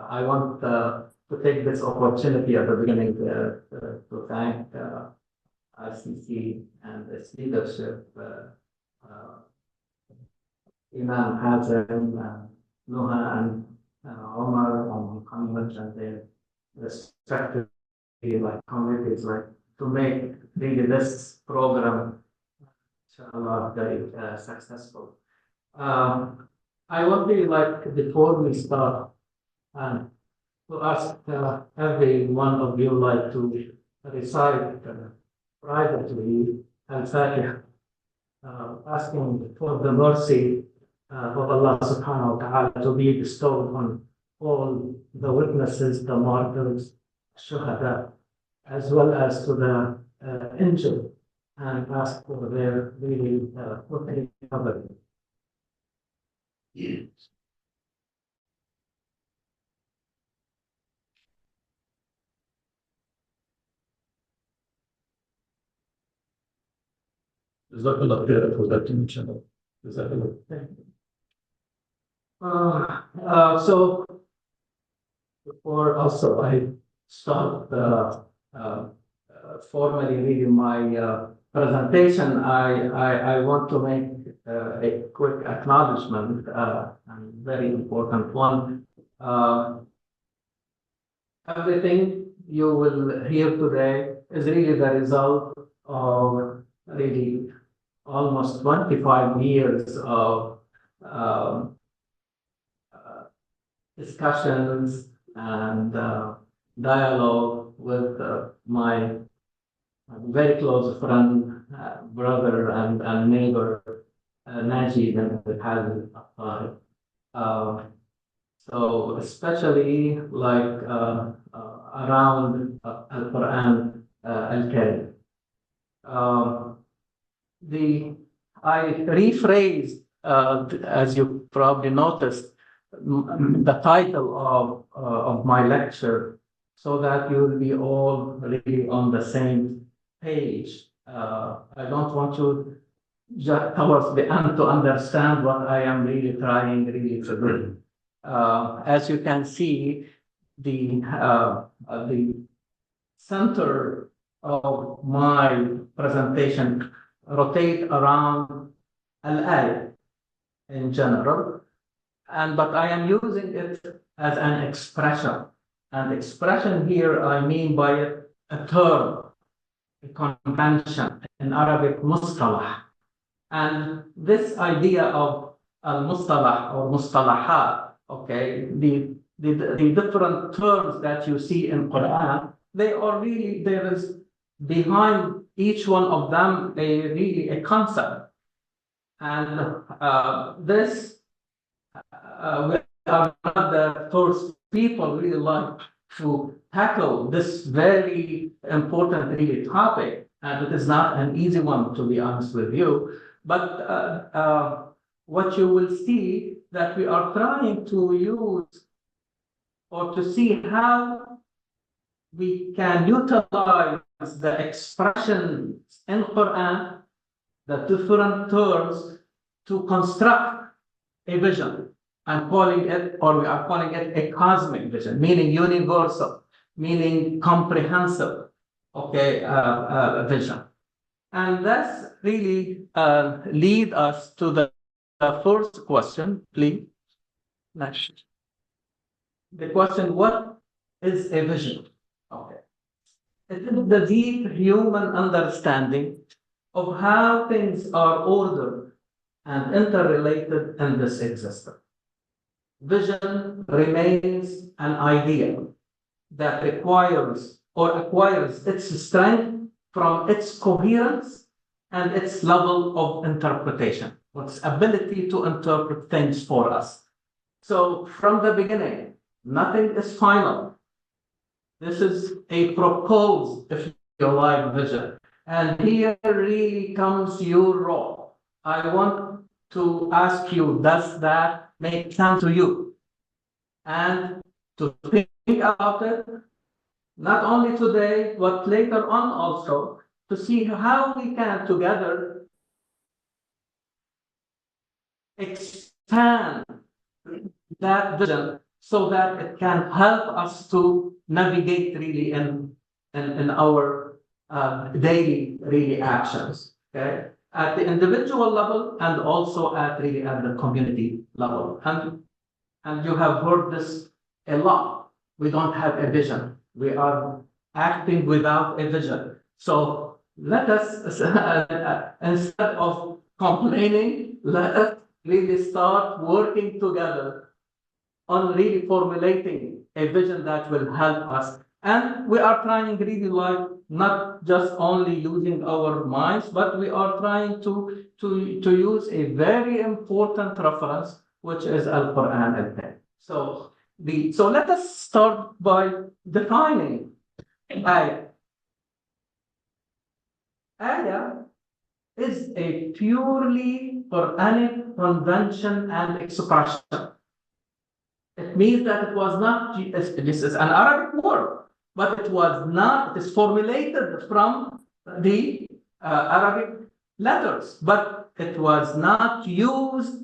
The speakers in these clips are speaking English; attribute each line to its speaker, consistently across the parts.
Speaker 1: I want to take this opportunity at the beginning to thank ICC and its leadership, Imam Hazem, Nuha, and Omar, and Muhammad, and their respective committees, to make really this program, inshallah, very successful. I want to before we start, to ask every one of you to recite privately Al-Fatiha, asking for the mercy of Allah subhanahu wa ta'ala to be bestowed on all the witnesses, the martyrs, shuhada, as well as to the injured, and ask for their really recovery. Jazakallah khair for that, inshallah. Jazakallah. Thank you. So, before also I start formally reading my presentation, I want to make a quick acknowledgement, a very important one. Everything you will hear today is really the result of really almost 25 years of discussions and dialogue with my very close friend, brother, and neighbor, Najib and Khalid. So especially around Al-Quran Al-Karim. I rephrased, as you probably noticed, the title of my lecture, so that you will be all really on the same page. I don't want you just towards the end to understand what I am really trying to do. As you can see, the center of my presentation rotate around Al-Ayah in general, but I am using it as an expression. And expression here, I mean by it a term, a convention, in Arabic, mustalah. And this idea of al-mustalah or mustalahat, okay, the different terms that you see in Quran, they are really, there is behind each one of them really a concept. And this, we are not the first people really like to tackle this very important really topic, and it is not an easy one, to be honest with you. But what you will see that we are trying to use or to see how we can utilize the expressions in Quran, the different terms, to construct a vision. I'm calling it, or we are calling it, a cosmic vision, meaning universal, meaning comprehensive, okay, vision. And that's really lead us to the first question, please. Next. The question, what is a vision? Okay. It is the deep human understanding of how things are ordered and interrelated in this existence. Vision remains an idea that requires or acquires its strength from its coherence and its level of interpretation, its ability to interpret things for us. So from the beginning, nothing is final. This is a proposed, if you like, vision. And here really comes your role. I want to ask you, does that make sense to you? And to think about it, not only today, but later on also, to see how we can together expand that vision so that it can help us to navigate really in our daily really actions. Okay, at the individual level and also at the community level. And you have heard this a lot. We don't have a vision. We are acting without a vision. So let us, instead of complaining, let us really start working together on really formulating a vision that will help us. And we are trying really like not just only using our minds, but we are trying to use a very important reference, which is Al-Quran al-Karim. So let us start by defining ayah. Ayah is a purely Quranic convention and expression. It means that it was not, this is an Arabic word, but it was not, it is formulated from the Arabic letters, but it was not used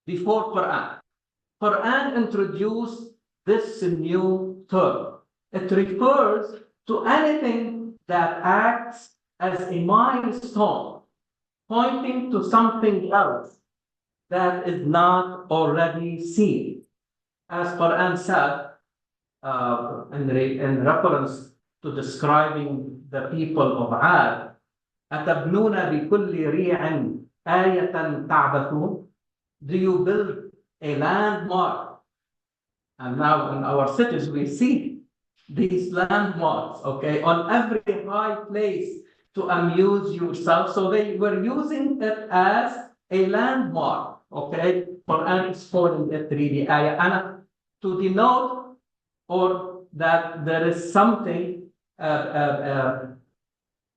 Speaker 1: before Quran. Quran introduced this new term. It refers to anything that acts as a milestone, pointing to something else that is not already seen. As Quran said, in reference to describing the people of Ad, أَتَبْنُونَ بِكُلِّ رِيعٍ آيَةً تَعْبَثُونَ. Do you build a landmark? And now in our cities we see these landmarks, okay, on every high place to amuse yourself. So they were using it as a landmark, okay? Quran is calling it really ayah, and to denote or that there is something else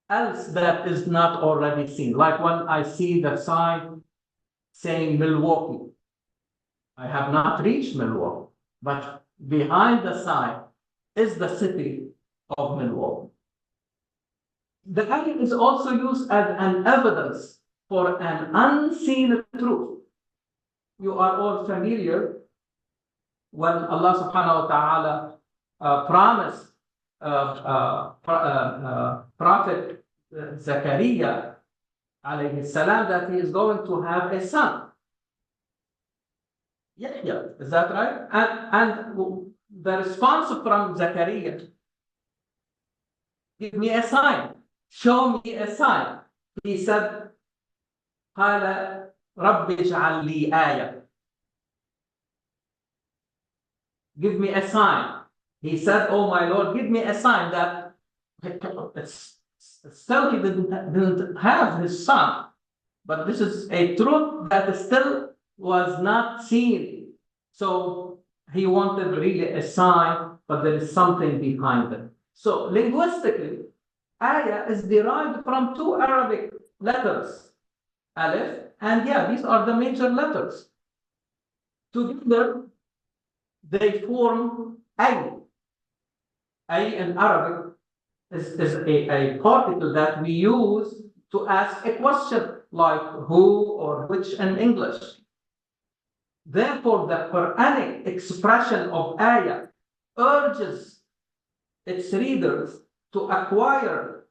Speaker 1: that is not already seen. Like when I see the sign saying Milwaukee, I have not reached Milwaukee, but behind the sign is the city of Milwaukee. The ayah is also used as an evidence for an unseen truth. You are all familiar when Allah subhanahu wa ta'ala promised Prophet Zakaria alayhi salam that he is going to have a son. Yahya, is that right? And the response from Zakaria, give me a sign, show me a sign. He said, قال رب اجعل لي آية. Give me a sign. He said, oh my Lord, give me a sign that still he didn't have his son. But this is a truth that still was not seen. So he wanted really a sign, but there is something behind it. So linguistically, ayah is derived from two Arabic letters, alif and ya. These are the major letters. Together, they form ay. Ay in Arabic is a particle that we use to ask a question, like who or which in English. Therefore, the Quranic expression of ayah urges its readers to acquire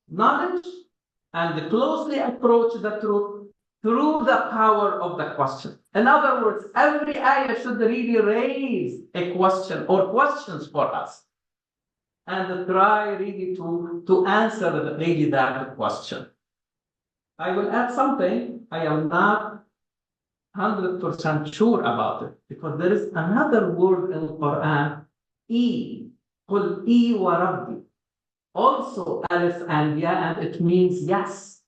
Speaker 1: knowledge and closely approach the truth through the power of the question. In other words, every ayah should really raise a question or questions for us and try really to answer really that question. I will add something. I am not 100% sure about it because there is another word in the Quran, قُلْ إِي وَرَبِّي. Also alif and ya, and it means yes.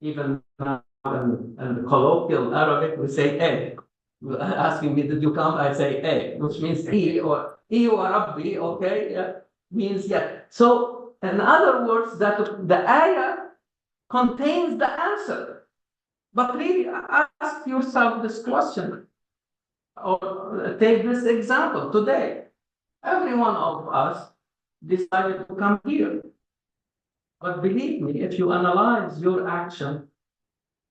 Speaker 1: Even in colloquial Arabic, we say eh. Asking me, did you come? I say eh, which means I or Rabbi, okay, yeah, means yeah. So, in other words, that the ayah contains the answer. But really, ask yourself this question, or take this example today. Every one of us decided to come here. But believe me, if you analyze your action,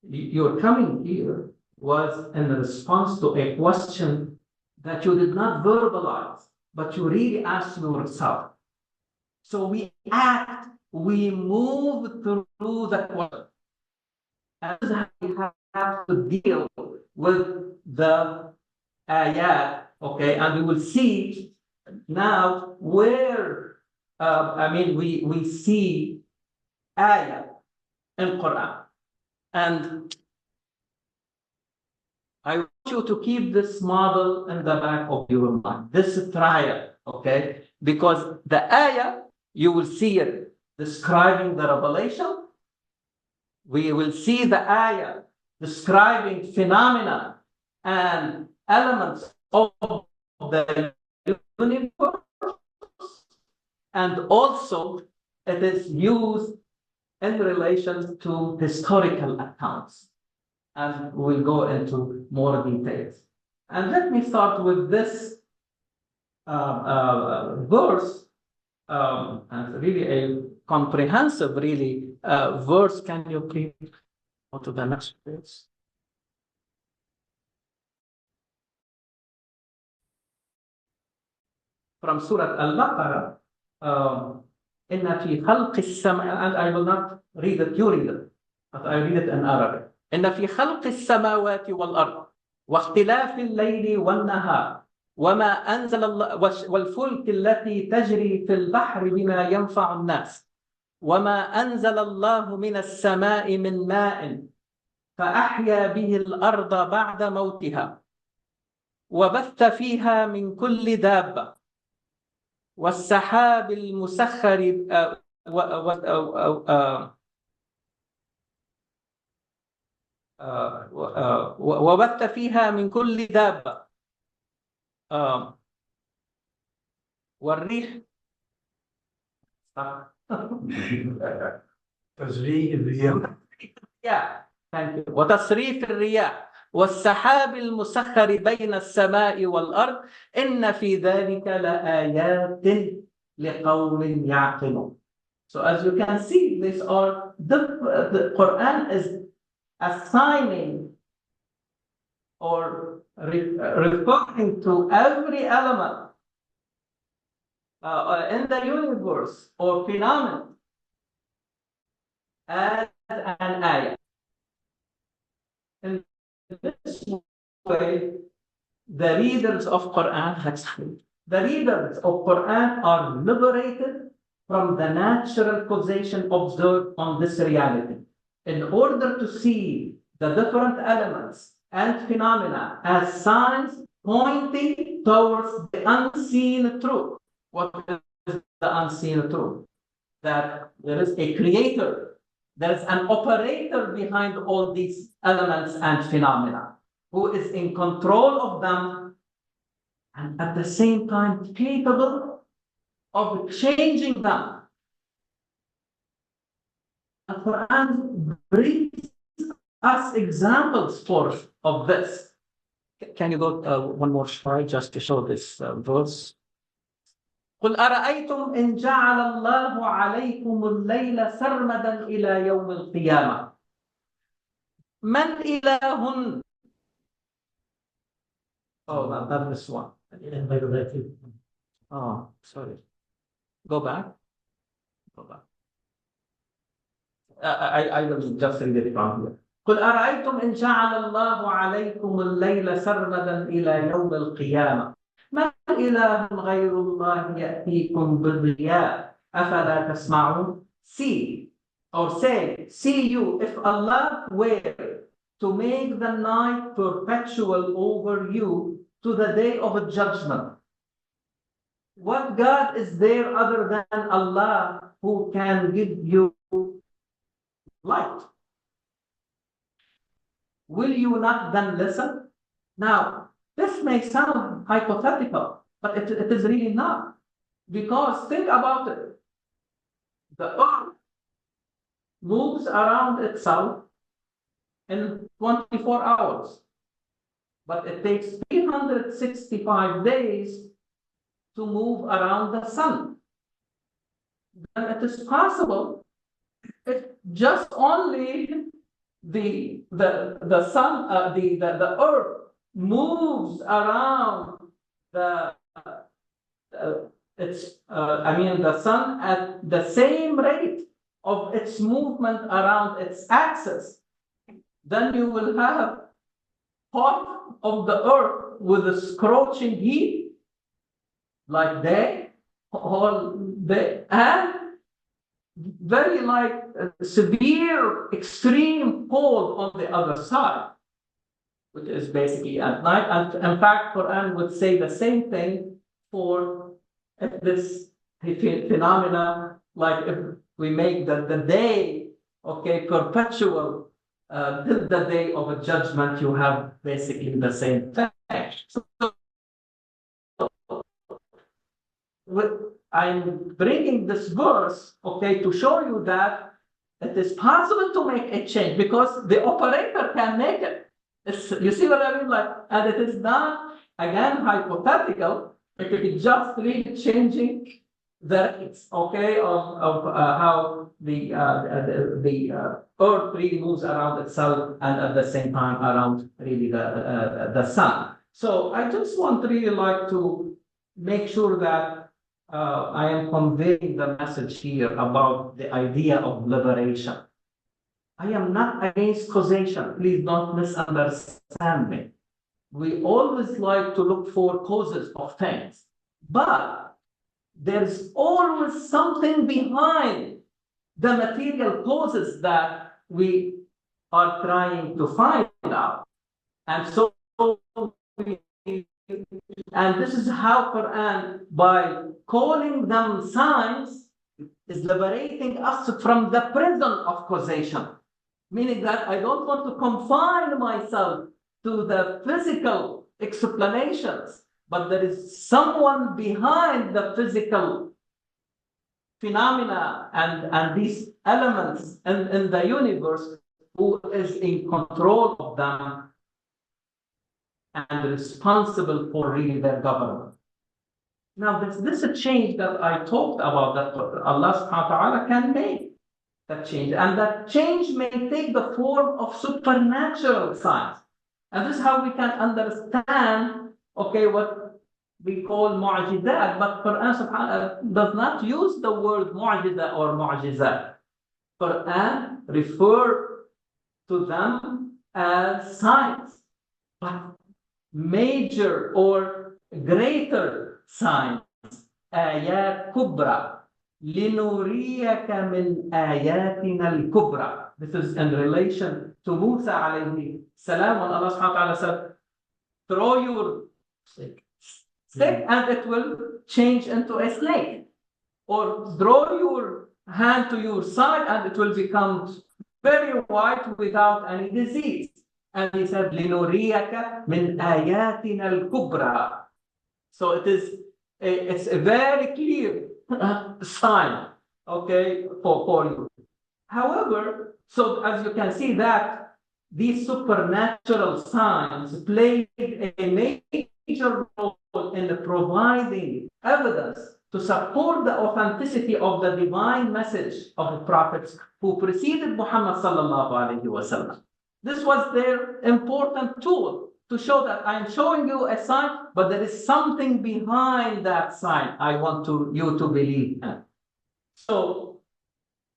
Speaker 1: you're coming here was in response to a question that you did not verbalize, but you really asked yourself. So we act, we move through the question. And this is how we have to deal with the ayah, okay? And we will see now where, we see ayah in Quran. And I want you to keep this model in the back of your mind, this trial, okay? Because the ayah, you will see it describing the revelation. We will see the ayah describing phenomena and elements of the universe. And also, it is used in relation to historical accounts. And we'll go into more details. And let me start with this verse, and really a comprehensive, verse. Can you please go to the next page? From Surah Al-Baqarah, إن في خلق السماء, and I will not read it, you read it, but I read it in Arabic. إن في خلق السماوات والأرض واختلاف الليل والنهار وما أنزل الله والفلك التي تجري في البحر بما ينفع الناس وما أنزل الله من السماء من ماء فأحيا به الأرض بعد موتها وبث فيها من كل دابة والسحاب المسخر وبث فيها من كل دابة والريح
Speaker 2: تسريح الرياح
Speaker 1: وتصريف الرياح والسحاب المسخر بين السماء والأرض إن في ذلك لآيات لقوم يعقلون. So as you can see, the Quran is assigning or referring to every element in the universe or phenomenon as an ayah. In this way, the readers of Quran, are liberated from the natural causation observed on this reality, in order to see the different elements and phenomena as signs pointing towards the unseen truth. What is the unseen truth? That there is a creator. There's an operator behind all these elements and phenomena who is in control of them and at the same time capable of changing them. The Quran brings us examples of this. Can you go one more slide just to show this verse? قل أرأيتم إن جعل الله عليكم الليل سرمدا إلى يوم القيامة من إله. Oh, not this one. Oh, sorry. Go back. I will just read it from here. قل أرأيتم إن جعل الله عليكم الليل سرمدا إلى يوم القيامة ما إله غير الله يأتيكم بالضياء أفلا تسمعون. See you, if Allah were to make the night perpetual over you to the day of judgment, what God is there other than Allah who can give you light? Will you not then listen? Now, this may sound hypothetical, but it is really not. Because think about it. The earth moves around itself in 24 hours. But it takes 365 days to move around the sun. Then it is possible if just only the sun, the earth moves around the the sun at the same rate of its movement around its axis, then you will have part of the earth with a scorching heat, like day, all day, and very severe, extreme cold on the other side, which is basically at night. And in fact, Quran would say the same thing for this phenomena, like if we make the day, perpetual, till the day of a judgment, you have basically the same thing. So I'm bringing this verse, to show you that it is possible to make a change because the operator can make it. You see what I mean? And it is not, again, hypothetical. It is just really changing the rates, of how the earth really moves around itself and at the same time around really the sun. So I just want really to make sure that I am conveying the message here about the idea of liberation. I am not against causation. Please don't misunderstand me. We always like to look for causes of things, but there's always something behind the material causes that we are trying to find out. And so and this is how Quran, by calling them signs, is liberating us from the prison of causation. Meaning that I don't want to confine myself to the physical explanations, but there is someone behind the physical phenomena and these elements in the universe who is in control of them and responsible for really their government. Now, this is a change that I talked about, that Allah subhanahu wa ta'ala can make that change. And that change may take the form of supernatural signs. And this is how we can understand, what we call mu'jizat. But Quran subhanahu does not use the word mu'jiza or mu'jizat. Quran refer to them as signs. But major or greater signs, ayat kubra, linuriyaka min ayatina al-kubra. This is in relation to Musa alayhi salam, when Allah subhanahu wa ta'ala said, throw your stick and it will change into a snake, or draw your hand to your side and it will become very white without any disease. And he said, لِنُرِيَكَ مِنْ آيَاتِنَا الْكُبْرَى. So it's a very clear sign, for you. However, so as you can see that these supernatural signs played a major role in providing evidence to support the authenticity of the divine message of the prophets who preceded Muhammad sallallahu alaihi wasallam. This was their important tool to show that I'm showing you a sign, but there is something behind that sign I want you to believe in. So,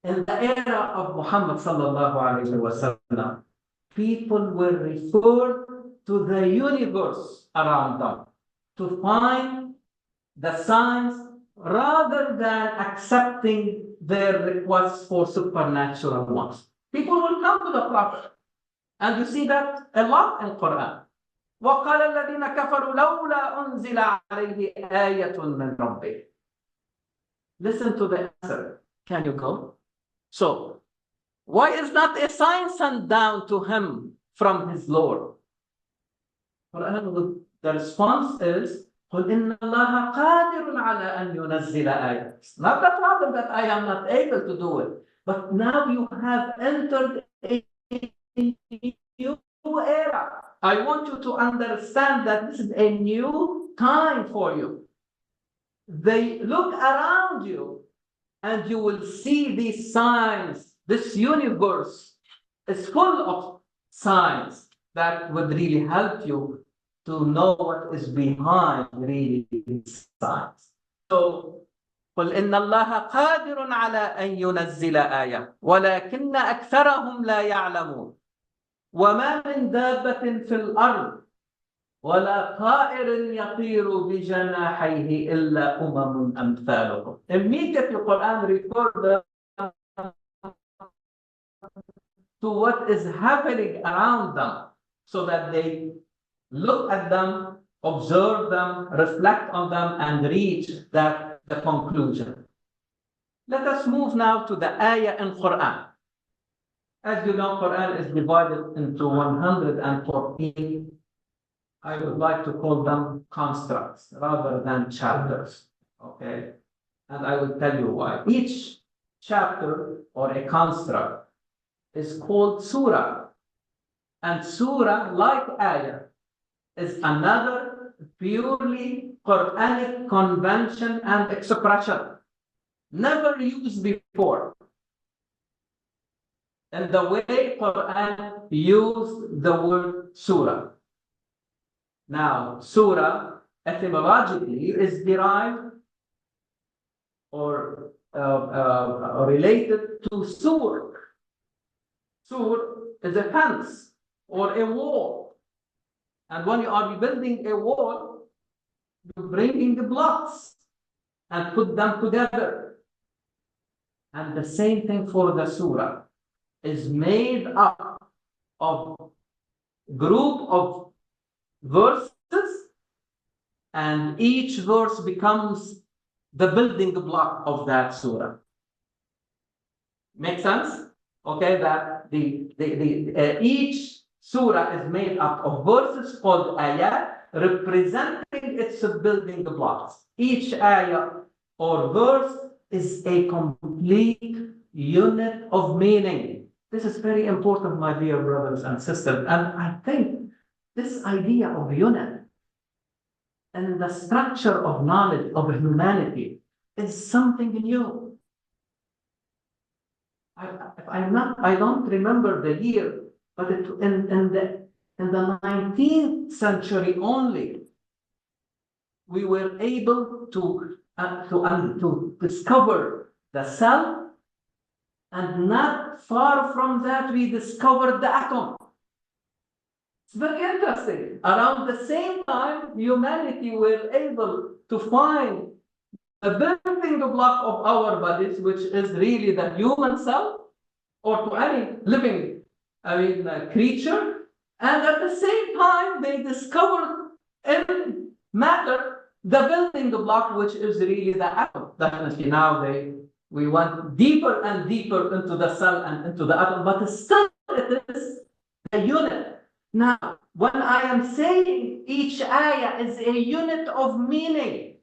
Speaker 1: in the era of Muhammad sallallahu alaihi wasallam, people were referred to the universe around them to find the signs rather than accepting their requests for supernatural ones. People will come to the Prophet. And you see that a lot in Quran. وَقَالَ الَّذِينَ كَفَرُوا لَوْلَا أُنزِلَ عَلَيْهِ آيَةٌ مِّن رَبِّهِ. Listen to the answer. Can you go? So, why is not a sign sent down to him from his Lord? The response is, قُلْ إِنَّ اللَّهَ قَادِرٌ عَلَىٰ أَن يُنَزِّلَ آيَةً. It's not the problem that I am not able to do it, but now you have entered a new era. I want you to understand that this is a new time for you. They look around you and you will see these signs, this universe is full of signs that would really help you to know what is behind really these signs. So, قل إن الله قادر على أن ينزل آية ولكن أكثرهم لا يعلمون وما من دابة في الأرض ولا طائر يطير بجناحيه إلا أمثالكم. Immediately the Quran refers to what is happening around them so that they look at them, observe them, reflect on them, and reach the conclusion. Let us move now to the ayah in Quran. As you know, Quran is divided into 114. I would like to call them constructs rather than chapters. Okay? And I will tell you why. Each chapter or a construct is called surah. And surah, like ayah, is another purely Quranic convention and expression, never used before. And the way Quran used the word surah. Now, surah etymologically is derived or related to sur. Sur is a fence or a wall. And when you are building a wall, you're bringing the blocks and put them together. And the same thing for the surah is made up of group of verses, and each verse becomes the building block of that surah. Make sense? Okay, that each surah is made up of verses called ayah, representing its building blocks. Each ayah or verse is a complete unit of meaning. This is very important, my dear brothers and sisters. And I think this idea of unit and the structure of knowledge of humanity is something new. I don't remember the year, but in the 19th century only, we were able to discover the cell, and not far from that, we discovered the atom. It's very interesting. Around the same time, humanity were able to find the building block of our bodies, which is really the human cell, or to any living, creature. And at the same time, they discovered in matter the building block, which is really the atom. Definitely now we went deeper and deeper into the cell and into the atom, but still it is a unit. Now, when I am saying each ayah is a unit of meaning,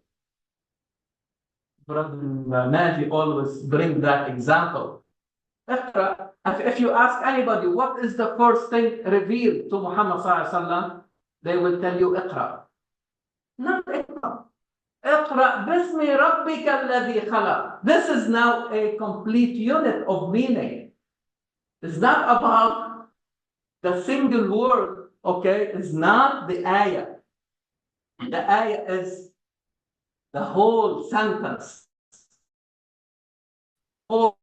Speaker 1: Brother Naji always bring that example. If you ask anybody what is the first thing revealed to Muhammad sallallahu alaihi wasallam, they will tell you Iqra. Not Iqra. Iqra bismi rabbika alladhi khalaq. This is now a complete unit of meaning. It's not about the single word, okay? It's not the ayah. The ayah is the whole sentence. Or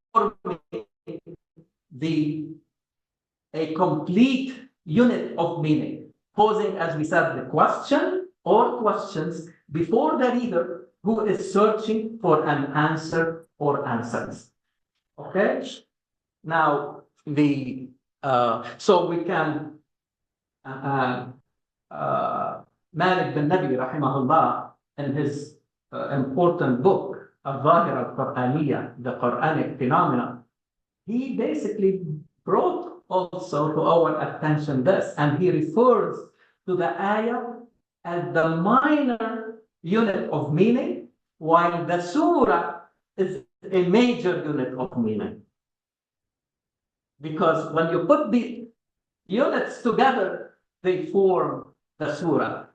Speaker 1: a complete unit of meaning, posing, as we said, the question or questions before the reader who is searching for an answer or answers. Okay? Now, so we can Malik bin Nabi rahimahullah, in his important book Al-Zahira Al-Qur'aniyya, the Quranic phenomena, he basically brought also to our attention this, and he refers to the ayah as the minor unit of meaning, while the surah is a major unit of meaning. Because when you put the units together, they form the surah.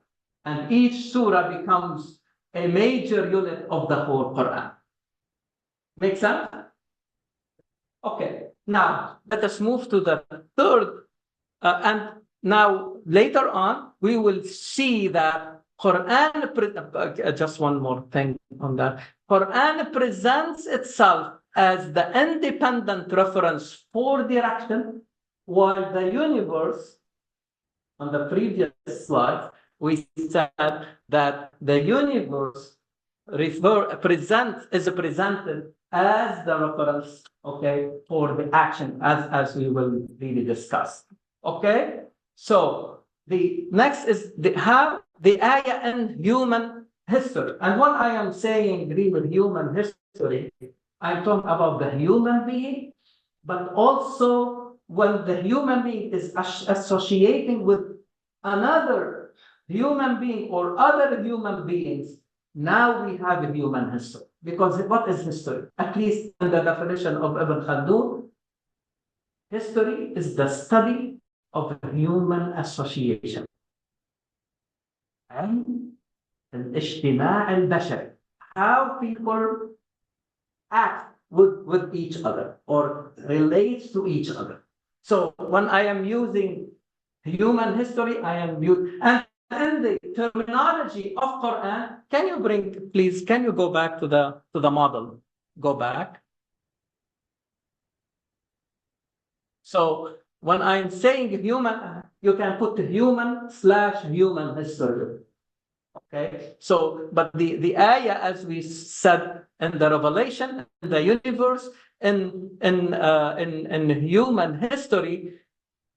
Speaker 1: And each surah becomes a major unit of the whole Quran. Make sense? Okay. Now, let us move to the third. And now, later on, we will see that Quran, just one more thing on that. Quran presents itself as the independent reference for direction, while the universe, on the previous slide, we said that the universe is presented as the reference, okay, for the action, as we will really discuss. Okay, so the next is how the ayah and human history. And when I am saying really human history, I'm talking about the human being, but also when the human being is associating with another human being or other human beings, now we have a human history. Because what is history? At least in the definition of Ibn Khaldun, history is the study of human association and الاجتماع البشري, how people act with each other or relate to each other. So when I am using human history, I am using, and in the terminology of Quran, can you bring, please, can you go back to the model? Go back. So when I'm saying human, you can put human/human history. Okay, so but the ayah, as we said in the revelation, in the universe, in human history,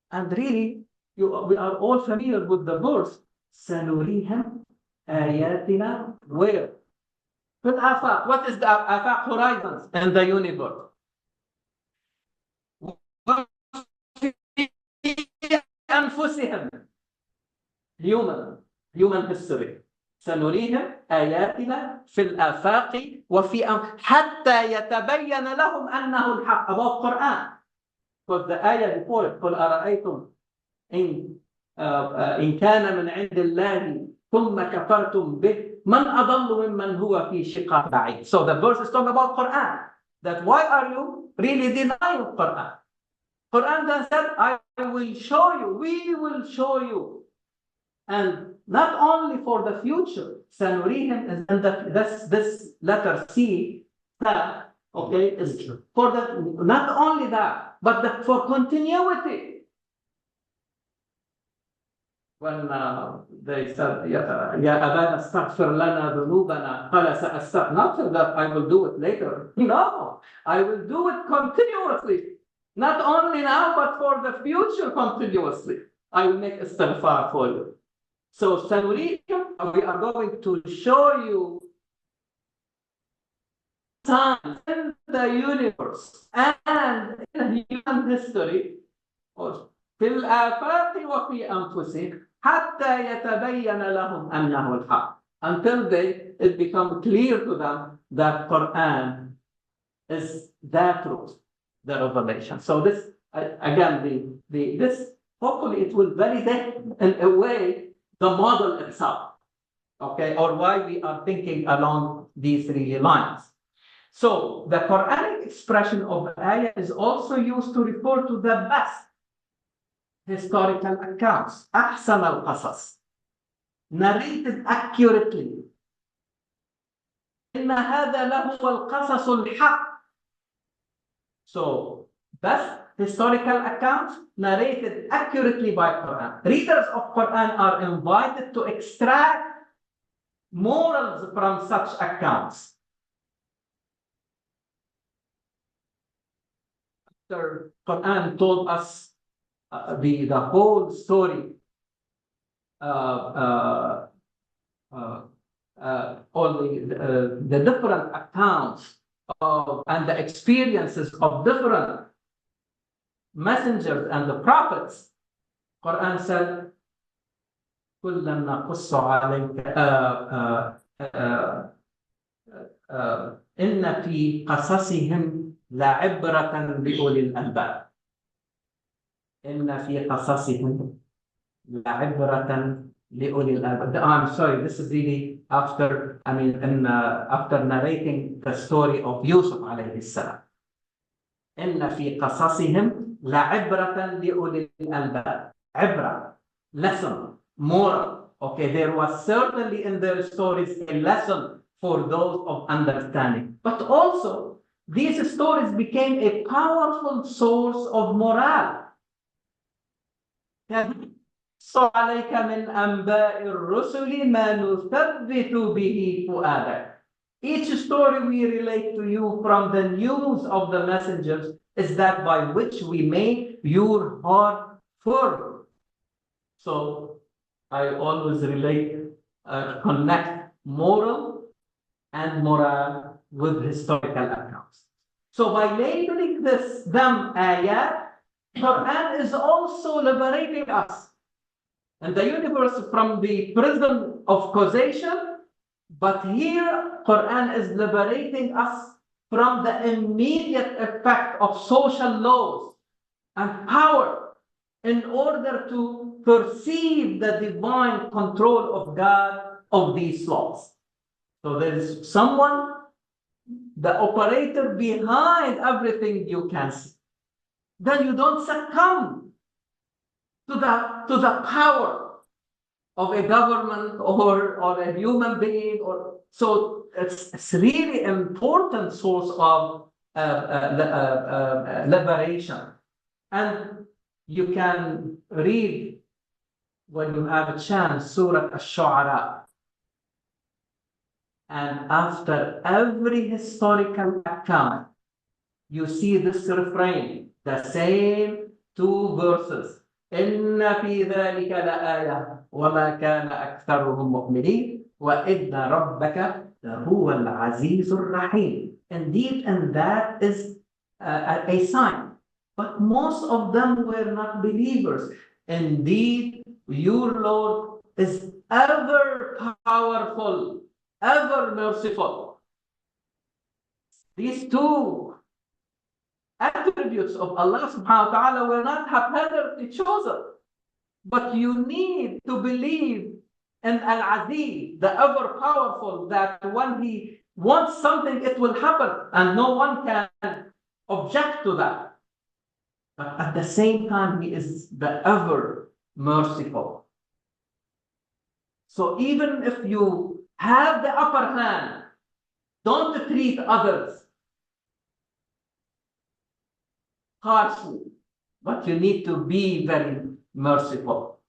Speaker 1: and really we are all familiar with the verse سنريهم آياتنا where في الآفاق. What is the آفاق? Horizons in the universe. أنفسهم human history. سنريهم آياتنا في الآفاق وفي حتى يتبين لهم أنه الحق. About Quran, because the ayah before it, قل أرأيتم إن كان من عند الله ثم كفرتم به من أضل ممن هو في شقاق بعيد. So the verse is talking about Quran. That why are you really denying Quran? Quran then said, I will show you, we will show you. And not only for the future, سنريهم is in this letter C, that, okay, is for the, not only that, but for continuity. When they said, يا أبانا استغفر لنا ذنوبنا قال سأستغفر, not that I will do it later. No, I will do it continuously. Not only now, but for the future continuously. I will make istighfar for you. So سنريكم, we are going to show you signs in the universe and in human history, في الآفاق وفي أنفسهم حتى يتبين لهم أنه الحق, until it becomes clear to them that Quran is that truth, the revelation. So this again, this hopefully it will validate in a way the model itself, okay, or why we are thinking along these three lines. So the Quranic expression of ayah is also used to refer to the best historical accounts, أحسن القصص, narrated accurately. إن هذا لهو القصص الحق. So best historical accounts narrated accurately by Quran. Readers of Quran are invited to extract morals from such accounts. After Quran told us the whole story, all the different accounts and the experiences of different messengers and the prophets, Quran said, كُلًّا نَقُصُّ عَلَيْكَ إِنَّ فِي قَصَصِهِمْ لَعِبْرَةً لِأُولِي الْأَلْبَابِ. إِنَّ فِي قَصَصِهِمْ لَعِبْرَةً لِأُولِي الْأَلْبَابِ. I'm sorry, this is really after, after narrating the story of Yusuf alayhi salam. إن في قصصهم لعبرة لأولي الألباب. عبرة, lesson, moral. Okay, there was certainly in their stories a lesson for those of understanding. But also, these stories became a powerful source of morale. So عليك من أنباء الرسل ما نثبت به فؤادك. Each story we relate to you from the news of the messengers is that by which we make your heart firm. So I always connect moral and morale with historical accounts. So by labeling them ayah, Quran is also liberating us and the universe from the prison of causation. But here, Quran is liberating us from the immediate effect of social laws and power in order to perceive the divine control of God of these laws. So there is someone, the operator behind everything you can see. Then you don't succumb to the power of a government or a human being, or so it's really important source of liberation. And you can read when you have a chance Surah Ash-Shu'ara, and after every historical account you see this refrain, the same two verses. إن في ذلك لآية وما كان أكثرهم مؤمنين وإن ربك لهو العزيز الرحيم. Indeed, and that is a sign. But most of them were not believers. Indeed, your Lord is ever powerful, ever merciful. These two attributes of Allah subhanahu wa ta'ala were not haphazardly chosen, but you need to believe in Al-Aziz, the ever-powerful, that when He wants something, it will happen, and no one can object to that. But at the same time, He is the ever-merciful. So even if you have the upper hand, don't treat others harshly, but you need to be very merciful.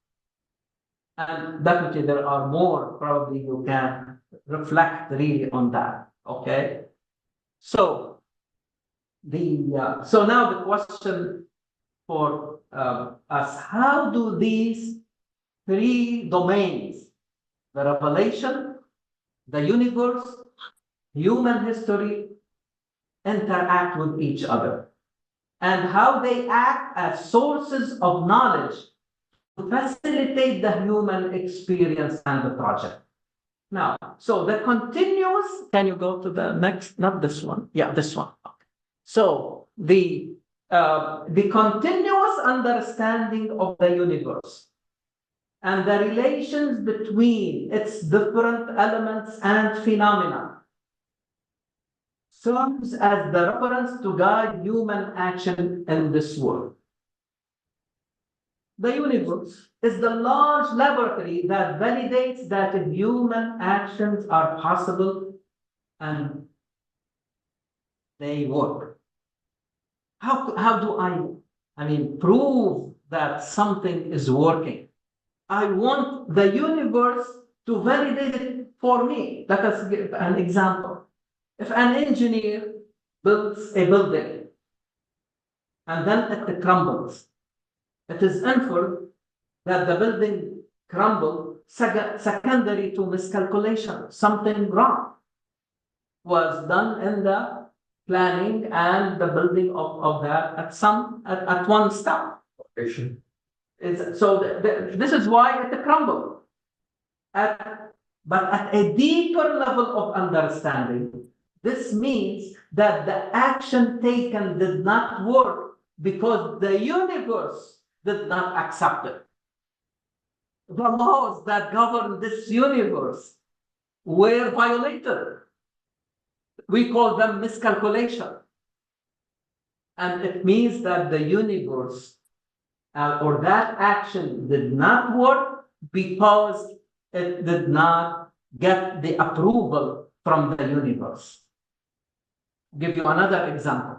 Speaker 1: And definitely there are more, probably you can reflect really on that. Okay, so so now the question for us: how do these three domains, the revelation, the universe, human history, interact with each other? And how they act as sources of knowledge to facilitate the human experience and the project. Now, so the continuous, can you go to the next, not this one? Yeah, this one. Okay. So the continuous understanding of the universe and the relations between its different elements and phenomena serves as the reference to guide human action in this world. The universe is the large laboratory that validates that human actions are possible and they work. How do I mean, prove that something is working? I want the universe to validate it for me. Let us give an example. If an engineer builds a building and then it crumbles, it is inferred that the building crumbled secondary to miscalculation. Something wrong was done in the planning and the building of that at one step. So this is why it crumbled. But at a deeper level of understanding, this means that the action taken did not work because the universe did not accept it. The laws that govern this universe were violated. We call them miscalculation. And it means that the universe or that action did not work because it did not get the approval from the universe. I'll give you another example.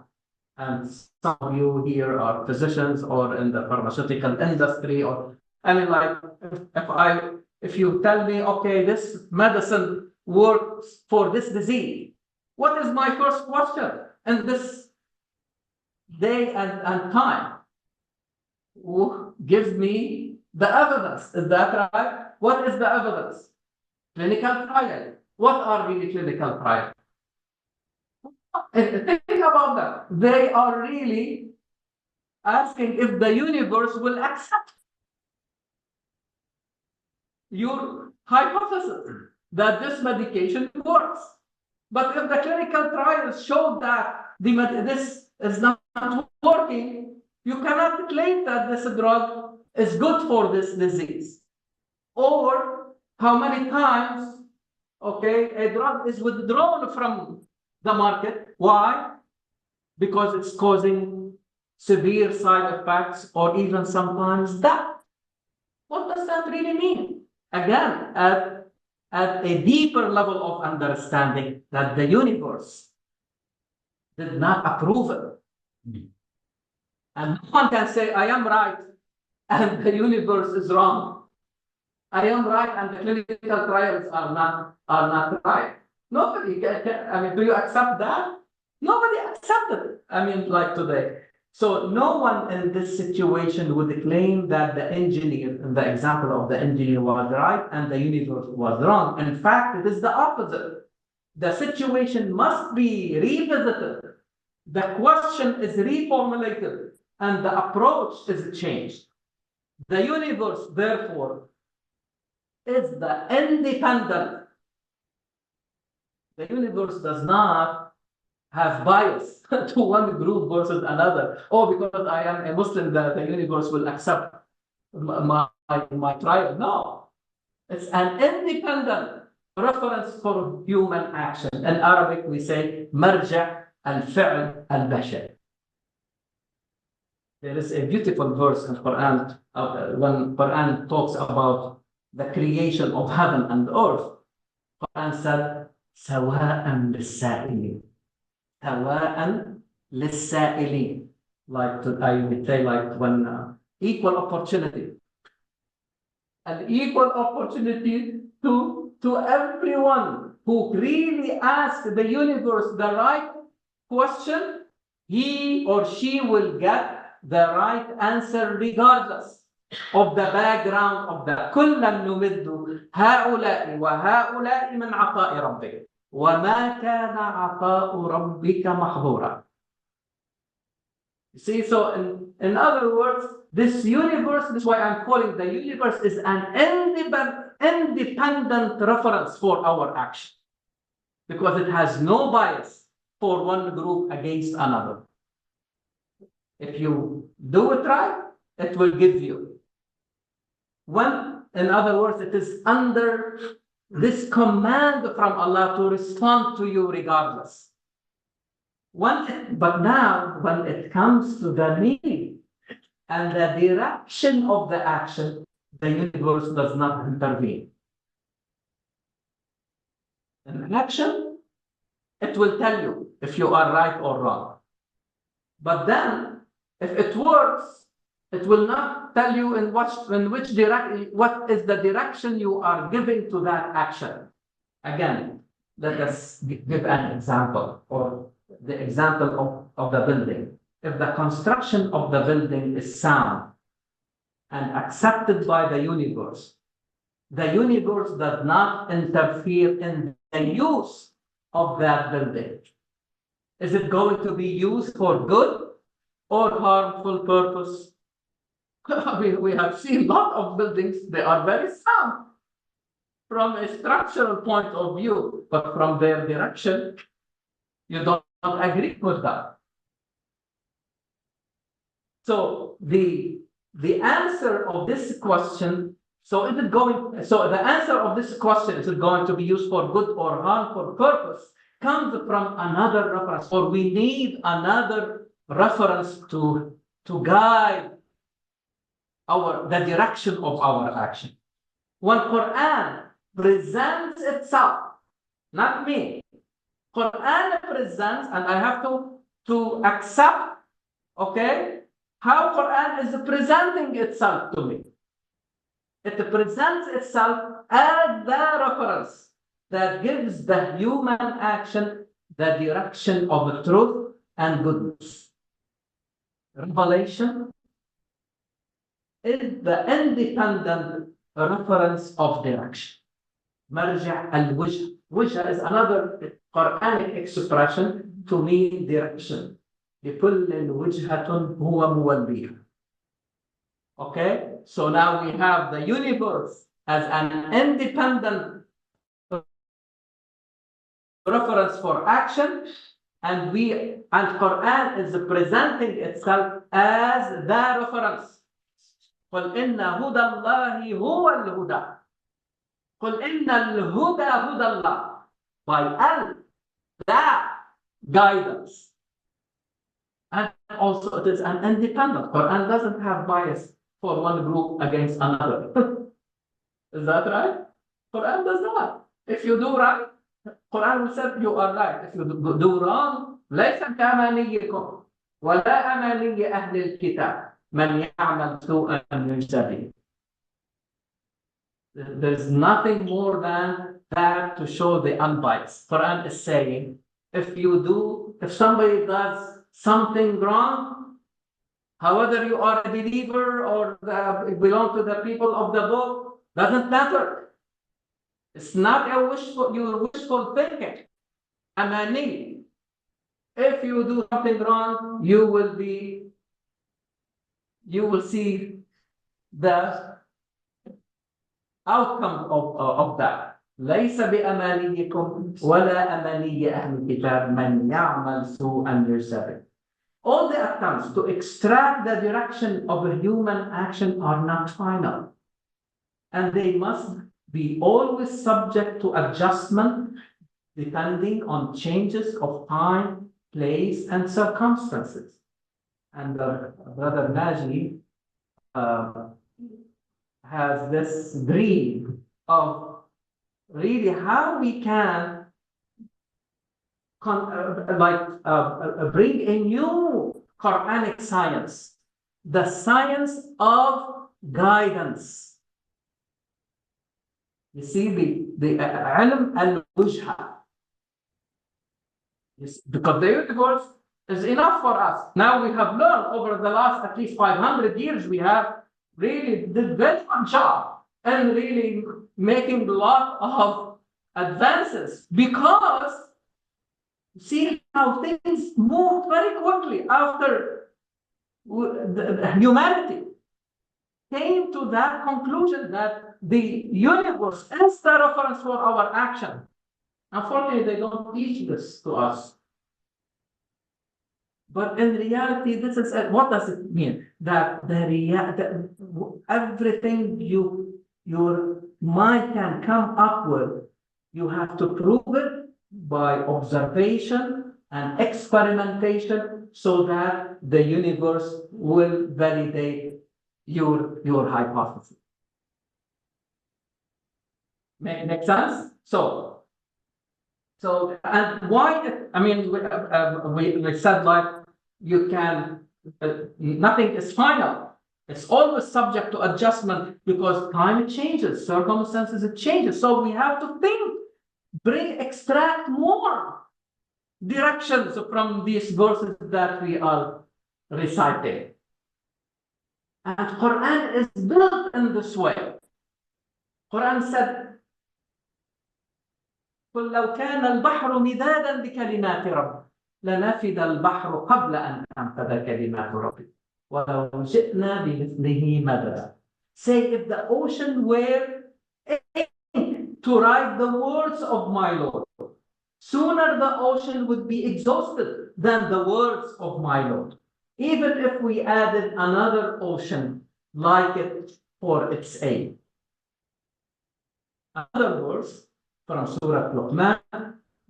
Speaker 1: And some of you here are physicians or in the pharmaceutical industry, or I mean, like if you tell me, okay, this medicine works for this disease, what is my first question in this day and time? Who gives me the evidence? Is that right? What is the evidence? Clinical trial. What are really clinical trials? Think about that. They are really asking if the universe will accept your hypothesis that this medication works. But if the clinical trials show that this is not working, you cannot claim that this drug is good for this disease. Or how many times, okay, a drug is withdrawn from the market. Why? Because it's causing severe side effects or even sometimes death. What does that really mean? Again, at a deeper level of understanding that the universe did not approve it. And no one can say, I am right and the universe is wrong. I am right and the clinical trials are not right. Nobody can, I mean, do you accept that? Nobody accepted it. I mean, like today. So no one in this situation would claim that the engineer, in the example of the engineer, was right and the universe was wrong. In fact, it is the opposite. The situation must be revisited. The question is reformulated and the approach is changed. The universe, therefore, is the independent. The universe does not have bias to one group versus another. Oh, because I am a Muslim, the universe will accept my trial. No, it's an independent reference for human action. In Arabic, we say marja al-fi'l al-bashar. There is a beautiful verse in Quran when Quran talks about the creation of heaven and earth. Quran said, "Sawa'an lis-sa'ilin." Sawa'an lis-sa'ilin. Like I would say, like when equal opportunity. An equal opportunity to everyone who really asks the universe the right question, he or she will get the right answer regardless of the background of the كُلًّا نُمِدُّ هؤلاء وهؤلاء من عطاء ربك وما كان عطاء ربك محظورا. See, so in other words, this universe, this is why I'm calling the universe, is an independent reference for our action because it has no bias for one group against another. If you do it right, it will give you. When, in other words, it is under this command from Allah to respond to you regardless. But now, when it comes to the need and the direction of the action, the universe does not intervene. In action, it will tell you if you are right or wrong. But then, if it works, it will not tell you which direction, what is the direction you are giving to that action. Again, let us give an example, or the example of the building. If the construction of the building is sound and accepted by the universe does not interfere in the use of that building. Is it going to be used for good or harmful purpose? I mean, we have seen a lot of buildings, they are very sound from a structural point of view, but from their direction, you don't agree with that. So the answer of this question, so the answer of this question, is it going to be used for good or harmful purpose, comes from another reference, or we need another reference to guide the direction of our action. When Quran presents itself, not me, Quran presents, and I have to accept, okay, how Quran is presenting itself to me. It presents itself as the reference that gives the human action the direction of truth and goodness. Revelation is the independent reference of direction. مرجع الوجه. وجه is another Quranic expression to mean direction. لكل وجهة هو موليها. Okay, so now we have the universe as an independent reference for action, and Quran is presenting itself as the reference. قل إن هدى الله هو الهدى. قل إن الهدى هدى الله. By that guidance. And also it is an independent. Quran doesn't have bias for one group against another. Is that right? Quran does not. If you do right, Quran will say you are right. If you do wrong, ليس كأمانيكم ولا أماني أهل الكتاب من يعمل سوءا يجزى به. There's nothing more than that to show the unbiased. Quran is saying, if somebody does something wrong, however you are a believer or belong to the people of the book, doesn't matter. It's not your wishful thinking. Amani. If you do something wrong, you will see the outcome of that. ليس بأمانيكم ولا أماني أهل الكتاب من يعمل سوءا يجزى به. All the attempts to extract the direction of a human action are not final, and they must be always subject to adjustment depending on changes of time, place, and circumstances. And Brother Naji has this dream of really how we can bring a new Quranic science, the science of guidance. You see, the ilm al-wujha, because the universe is enough for us. Now we have learned over the last at least 500 years, we have really did very good job and really making a lot of advances, because see how things moved very quickly after humanity came to that conclusion that the universe is the reference for our action. Unfortunately, they don't teach this to us. But in reality, this is what does it mean? That everything your mind can come up with, you have to prove it by observation and experimentation, so that the universe will validate your hypothesis. Make sense? So and why? I mean, we said like you can. Nothing is final. It's always subject to adjustment because climate changes, circumstances changes. So we have to think, extract more directions from these verses that we are reciting. And Quran is built in this way. Quran said, قل لو كان البحر مدادا لكلمات ربي لنفد البحر قبل أن تنفد كلمات ربي ولو جئنا بمثله مددا. Say, if the ocean were ink to write the words of my Lord, sooner the ocean would be exhausted than the words of my Lord, even if we added another ocean like it for its aid. Another verse from Surah Luqman,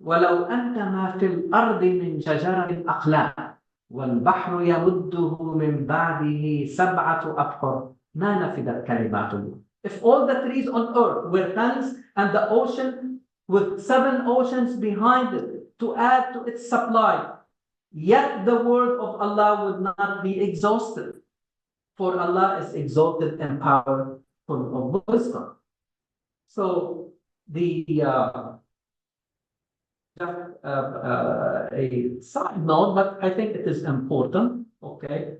Speaker 1: وَلَوْ أَنَّ مَا فِي الْأَرْضِ مِنْ شَجَرٍ أَقْلَامٍ وَالْبَحْرُ يَمُدُّهُ مِنْ بَعْدِهِ سَبْعَةُ أَبْحُرٍ مَا نَفِدَتْ كَلِمَاتُ اللَّهِ. If all the trees on earth were hands and the ocean with 7 oceans behind it to add to its supply, yet the word of Allah would not be exhausted. For Allah is exalted and powerful of wisdom. So the a side note, but I think it is important. Okay,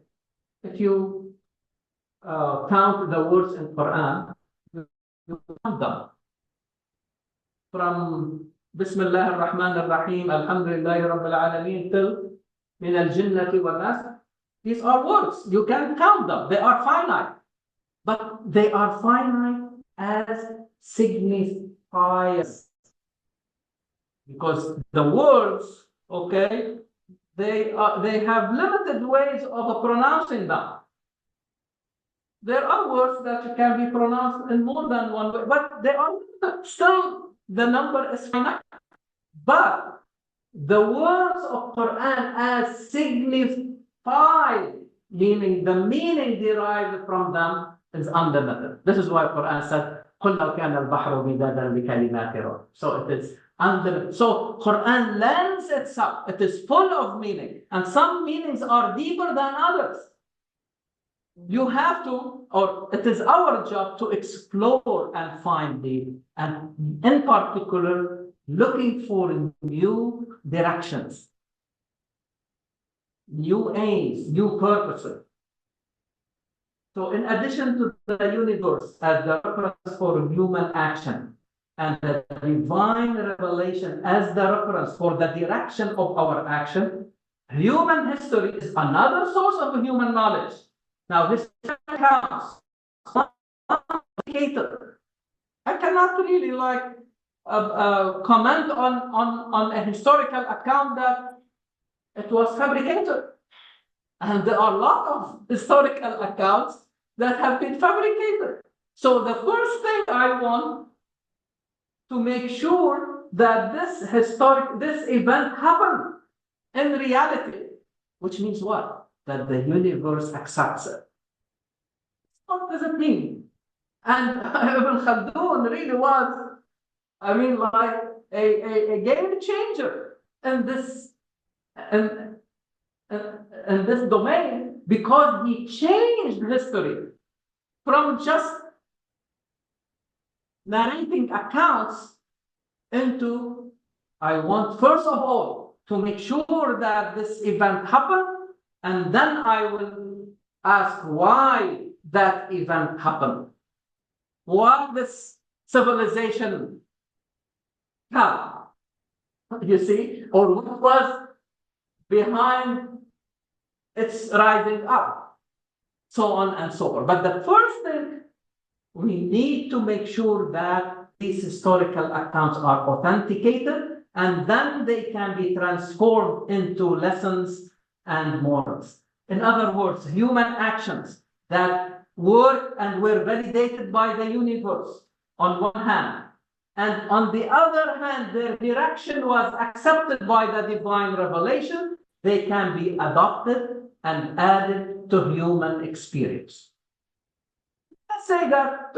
Speaker 1: if you count the words in Quran, you count them from Bismillah ar-Rahman ar-Rahim, Alhamdulillah Rabbil Alameen till Min al-Jinnati wal-Nas. These are words. You can count them. They are finite. But they are finite as signifiers. Because the words, okay, they have limited ways of pronouncing them. There are words that can be pronounced in more than one way, but they are still, the number is finite. But the words of Quran as signified, meaning the meaning derived from them is unlimited. This is why Quran said, قُلْ لَوْ كَانَ الْبَحْرُ مِدَادًا لِكَلِمَاتِ رَبِّي. So it is unlimited. So Quran lends itself. It is full of meaning. And some meanings are deeper than others. You have to, or it is our job to explore and find and in particular, looking for new directions, new aims, new purposes. So in addition to the universe as the reference for human action and the divine revelation as the reference for the direction of our action, human history is another source of human knowledge. Now, this counts. I cannot really comment on a historical account that it was fabricated. And there are a lot of historical accounts that have been fabricated. So the first thing I want to make sure that this event happened in reality, which means what? That the universe accepts it. What does it mean? And Ibn Khaldun really was, like a game changer in this domain, because he changed history from just narrating accounts into, I want first of all to make sure that this event happened, and then I will ask why that event happened. Why this civilization fell, you see, or what was behind its rising up, so on and so forth. But the first thing, we need to make sure that these historical accounts are authenticated, and then they can be transformed into lessons and morals. In other words, human actions that work and were validated by the universe on one hand, and on the other hand, their direction was accepted by the divine revelation, they can be adopted and added to human experience. Let's say that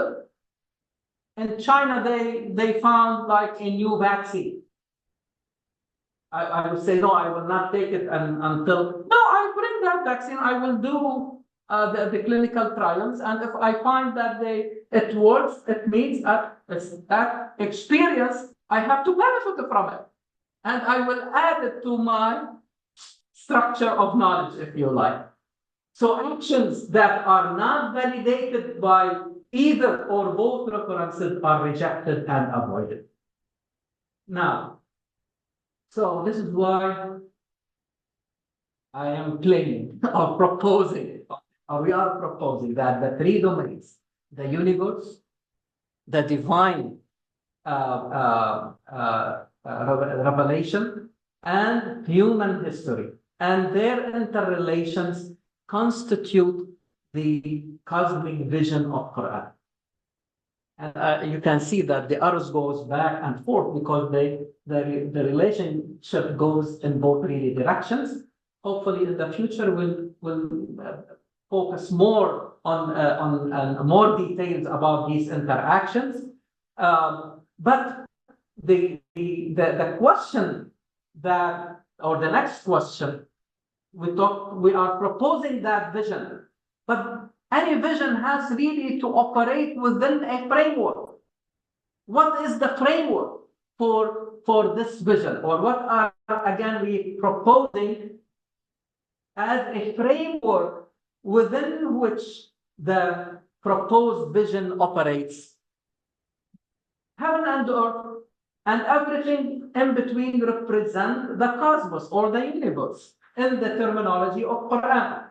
Speaker 1: in China, they found like a new vaccine. I would say, no, I will not take it until, no, I bring that vaccine, I will do the clinical trials, and if I find that it works, it means that experience, I have to benefit from it. And I will add it to my structure of knowledge, if you like. So actions that are not validated by either or both references are rejected and avoided. Now, so this is why I am claiming or proposing, or we are proposing that the three domains, the universe, the divine revelation, and human history, and their interrelations constitute the cosmic vision of Quran. And you can see that the arrows goes back and forth because the relationship goes in both really directions. hopefully in the future will focus more on more details about these interactions. But the question that, or the next question, we are proposing that vision, but any vision has really to operate within a framework. What is the framework for this vision, or what are again we proposing as a framework within which the proposed vision operates? Heaven and earth and everything in between represent the cosmos or the universe in the terminology of Quran.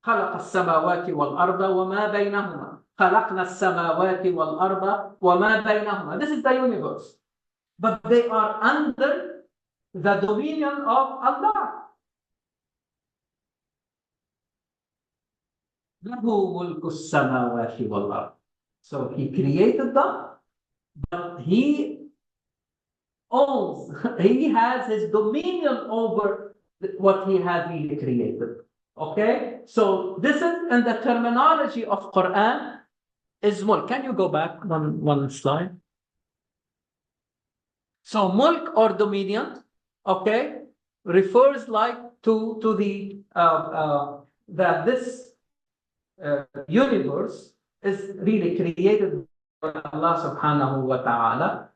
Speaker 1: خلق السماوات والأرض وما بينهما. خلقنا السماوات والأرض وما بينهما. This is the universe. But they are under the dominion of Allah. له ملك السماوات والأرض. So he created them, but he owns, he has his dominion over what he has really created. Okay, so this is in the terminology of Quran is mulk. Can you go back one slide? So mulk or dominion, okay, refers like to the that this universe is really created by Allah subhanahu wa ta'ala.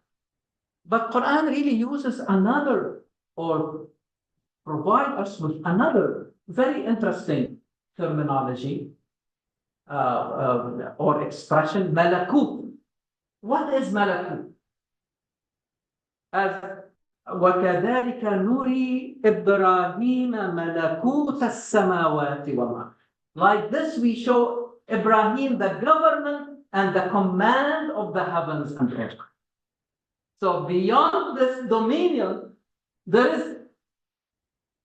Speaker 1: But Quran really uses another, or provide us with another very interesting terminology or expression, malakut. What is malakut? As وَكَذَلِكَ نُرِي إِبْرَاهِيمَ مَلَكُوتَ السَّمَاوَاتِ وَالْأَرْضِ. Like this, we show Ibrahim the government and the command of the heavens and earth. So beyond this dominion, there is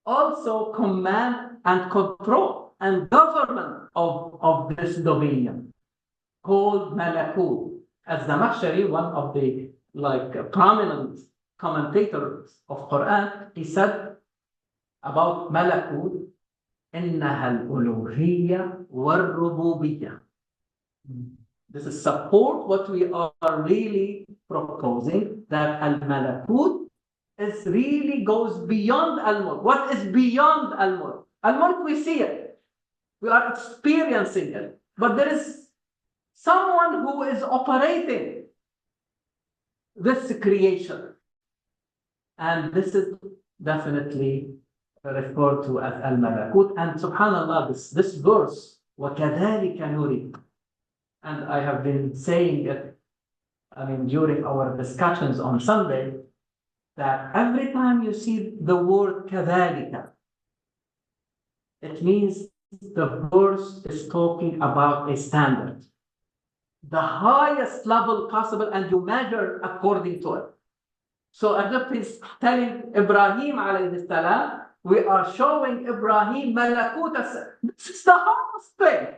Speaker 1: also command and control and government of this dominion called Malakut. As the Makhshari, one of the prominent commentators of Quran, he said about Malakut, إنها الألوهية والربوبية. This is support what we are really proposing, that al-Malakut is really goes beyond al-Mulk. What is beyond al-Mulk? Al-Mulk, we see it. We are experiencing it. But there is someone who is operating this creation. And this is definitely referred to as al-Malakut. And subhanAllah, this verse, وَكَذَلِكَ نُرِي. And I have been saying it, during our discussions on Sunday, that every time you see the word كَذَلِكَ, it means the verse is talking about a standard, the highest level possible, and you measure according to it. So as if he's telling Ibrahim alayhi salam, we are showing Ibrahim malakut. This is the highest thing.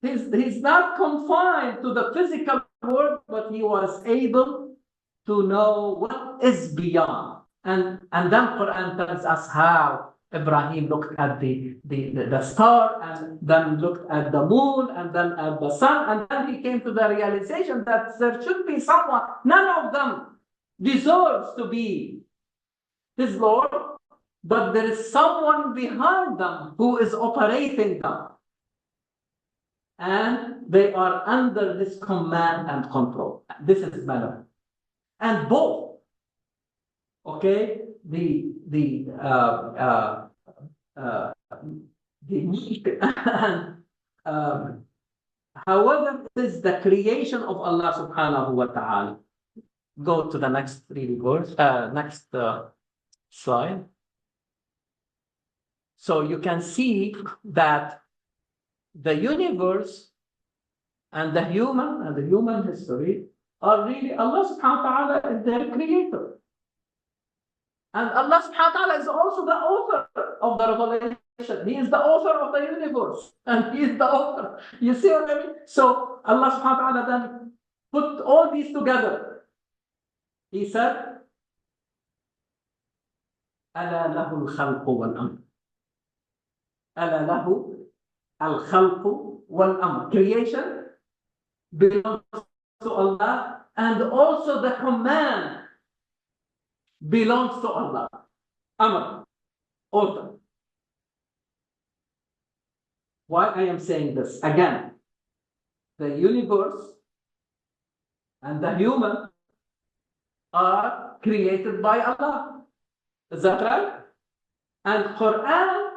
Speaker 1: He's not confined to the physical world, but he was able to know what is beyond. And then Quran tells us how Ibrahim looked at the star, and then looked at the moon, and then at the sun, and then he came to the realization that there should be someone. None of them deserves to be his Lord, but there is someone behind them who is operating them. And they are under this command and control. This is Malak. And both, okay, the however, it is the creation of Allah subhanahu wa ta'ala. Go to the next next slide. So you can see that the universe and the human history are really Allah subhanahu wa ta'ala is their creator. And Allah subhanahu wa ta'ala is also the author of the revelation. He is the author of the universe. And he is the author. You see what I mean? So Allah subhanahu wa ta'ala then put all these together. He said, ألا له الخلق والأمر. ألا له الخلق والأمر. Creation belongs to Allah, and also the command belongs to Allah. Amr, order. Why I am saying this? Again, the universe and the human are created by Allah. Is that right? And Quran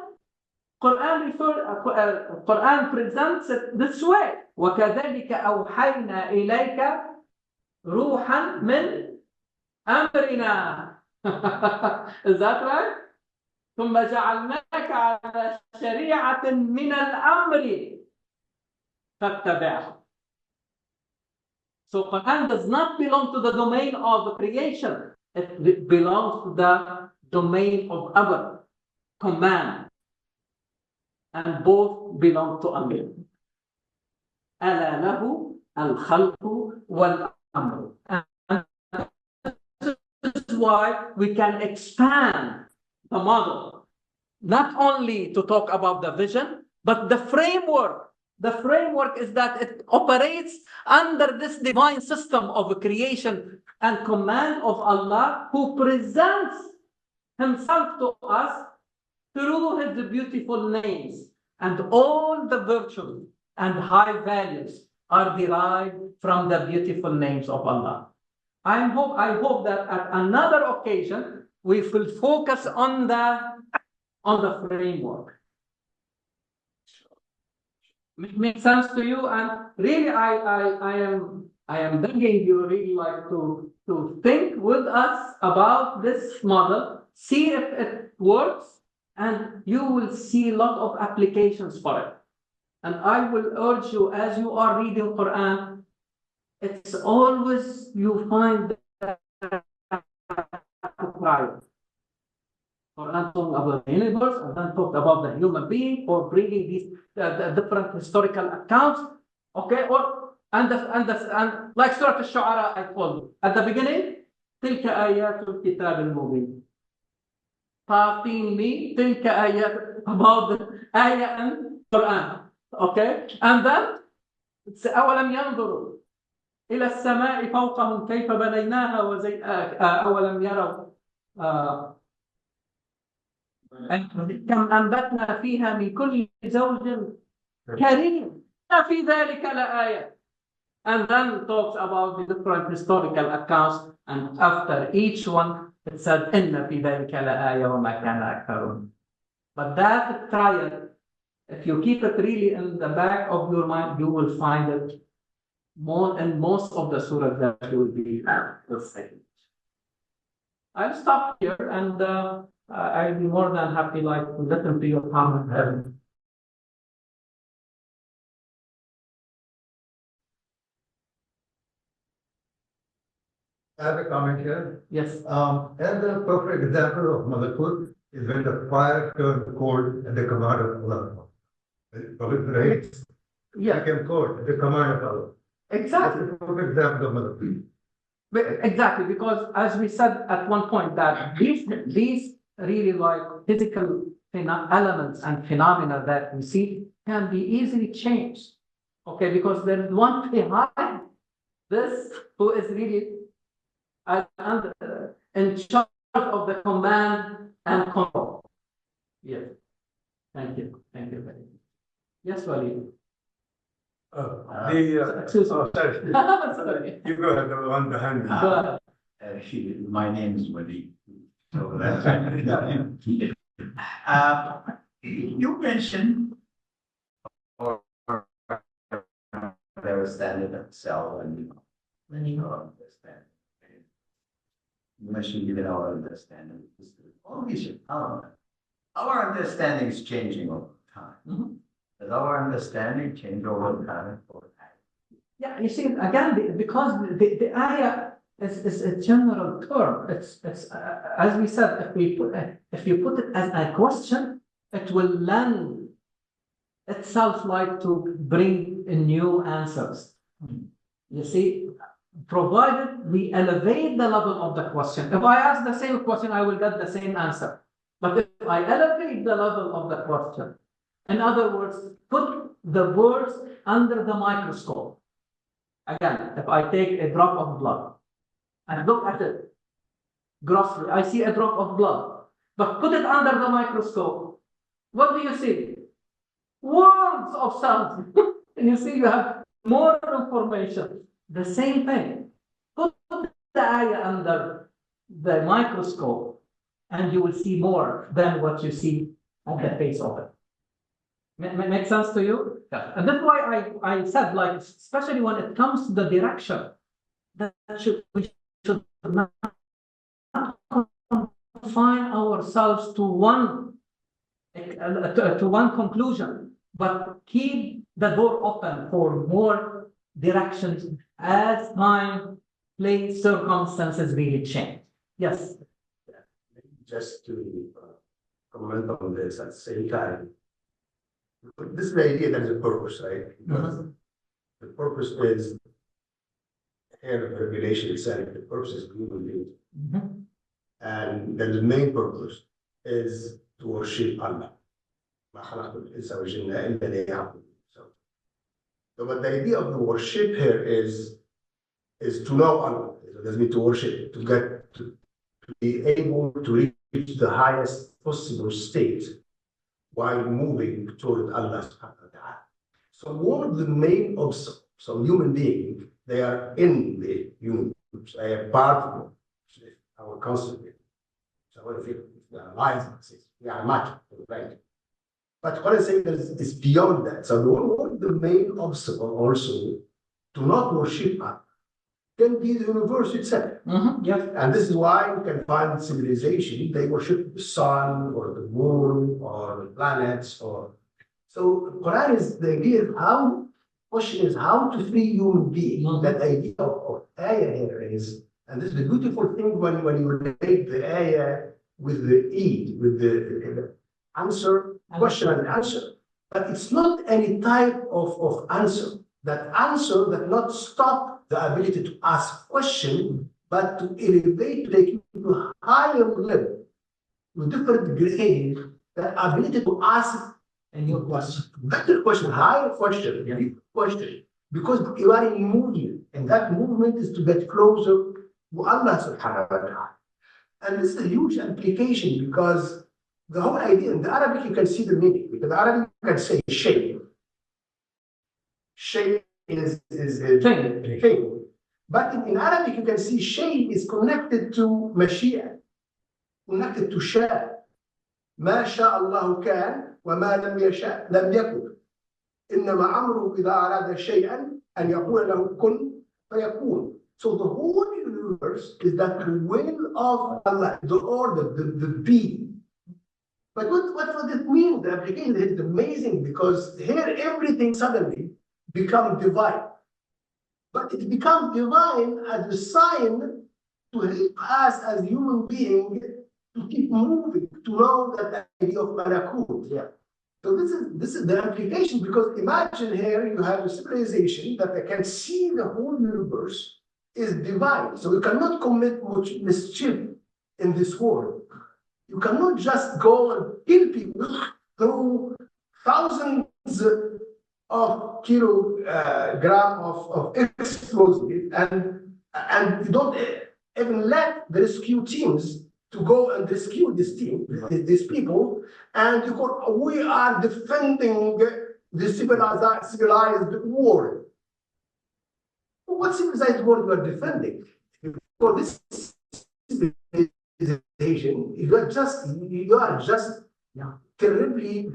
Speaker 1: presents it this way. وَكَذَلِكَ أَوْحَيْنَا إِلَيْكَ رُوحًا مِنْ أَمْرِنَا. Is that right? ثُمَّ جَعَلْنَاكَ عَلَى شَرِيعَةٍ مِنَ الْأَمْرِ فَاتَّبِعْهَا. So Quran does not belong to the domain of creation. It belongs to the domain of Amr, command. And both belong to Allah. أَلَا لَهُ الْخَلْقُ وَالْأَمْرُ. And this is why we can expand the model, not only to talk about the vision, but the framework. The framework is that it operates under this divine system of creation and command of Allah, who presents himself to us through his beautiful names. And all the virtues and high values are derived from the beautiful names of Allah. I hope that at another occasion we will focus on the framework. Makes sense to you? And really, I am begging you really like to think with us about this model, see if it works, and you will see a lot of applications for it. And I will urge you, as you are reading Quran, it's always you find that prior. Quran talking about the universe, and then talked about the human being, or bringing these the different historical accounts. Okay, and like Surah Al-Shu'ara, I told you at the beginning, تلك آيات الكتاب المبين. Starting me, تلك آيات, about the ayah and Quran. Okay, and then it's أولم ينظروا إلى السماء فوقهم كيف بنيناها أولم يروا كم أنبتنا فيها من كل زوج كريم في ذلك لآية. And then talks about the different historical accounts, and after each one it said إن في ذلك لآية وما كان أكثرهم. But that trial, if you keep it really in the back of your mind, you will find it more in most of the surah that you will be saying. I'll stop here, and I'll be more than happy to listen to your comments.
Speaker 2: I have a comment here.
Speaker 1: Yes.
Speaker 2: And the perfect example of Malakut is when the fire turned cold at the command of Allah. Right?
Speaker 1: Yeah.
Speaker 2: Became cold at the command of Allah.
Speaker 1: Exactly.
Speaker 2: That's a perfect example of Malakut.
Speaker 1: Exactly, because as we said at one point that these really like physical elements and phenomena that we see can be easily changed. Okay, because there is one behind this who is really in charge of the command and control. Yes. Thank you. Thank you very much. Yes, Walid.
Speaker 2: Sorry.
Speaker 1: Sorry.
Speaker 2: You go ahead, the one behind me.
Speaker 1: Go ahead.
Speaker 3: My name is Walid. So that's you mentioned there is standard of cell, and then you don't understand. You mentioned you don't understand all these elements. Our understanding is changing over time.
Speaker 1: Mm-hmm.
Speaker 3: Does our understanding change over time?
Speaker 1: Yeah, you see, again, because the ayah is a general term. It's as we said, if you put it as a question, it will lend itself like to bring new answers. You see, provided we elevate the level of the question. If I ask the same question, I will get the same answer. But if I elevate the level of the question, in other words, put the words under the microscope. Again, if I take a drop of blood and look at it grossly, I see a drop of blood. But put it under the microscope. What do you see? Worlds of cells. And you see you have more information. The same thing. Put the ayah under the microscope and you will see more than what you see at the face of it. Make sense to you? Yeah. And that's why I said, like, especially when it comes to the direction, that we should not confine ourselves to one conclusion, but keep the door open for more directions as time, place, circumstances really change. Yes.
Speaker 4: Just to comment on this at the same time, this is the idea that is a purpose, right? Because the purpose is here the regulation itself, the purpose is good. And then the main purpose is to worship Allah. So but the idea of the worship here is to know Allah. It doesn't mean to worship, to get to be able to reach the highest possible state while moving toward Allah subhanahu wa ta'ala. So one of the main obstacles, so human beings, they are in the universe, they are part of our concept. So what if we are alive, we are much, right? But what I say is beyond that. So one of the main obstacle also to not worship Allah can be the universe itself.
Speaker 1: Yes.
Speaker 4: And this is why you can find civilization, they worship the sun or the moon or the planets or so Quran is the idea of how question is how to free human beings. That idea of ayah here is, and this is the beautiful thing when you relate the ayah with the Eid, with the answer, question and answer. But it's not any type of answer. That answer that not stop the ability to ask question, but to elevate to a higher level, to different grade, the ability to ask a new question, better question, higher question, deeper question, because you are in movement, and that movement is to get closer to Allah subhanahu wa ta'ala. And this is a huge implication because the whole idea in the Arabic you can see the meaning, because the Arabic can say shape. Shape is thing. But in Arabic, you can see shape is connected to mashia, connected to sha. ما شاء الله كان وما لم يشاء لم يكن. إنما أمره إذا أراد شيئا أن يقول له كن فيكون. So the whole universe is that the will of Allah, the order, the being. But what does it mean? The application is amazing because here everything suddenly becomes divine. But it becomes divine as a sign to help us as human beings to keep moving, to know that the idea of malakut. Yeah. So this is the implication, because imagine here you have a civilization that can see the whole universe is divine. So you cannot commit much mischief in this world. You cannot just go and kill people through thousands of kilogram of explosive, and you don't even let the rescue teams to go and rescue these people, and you go, we are defending the civilized world. What civilized world you are defending? For this civilization, you are just terribly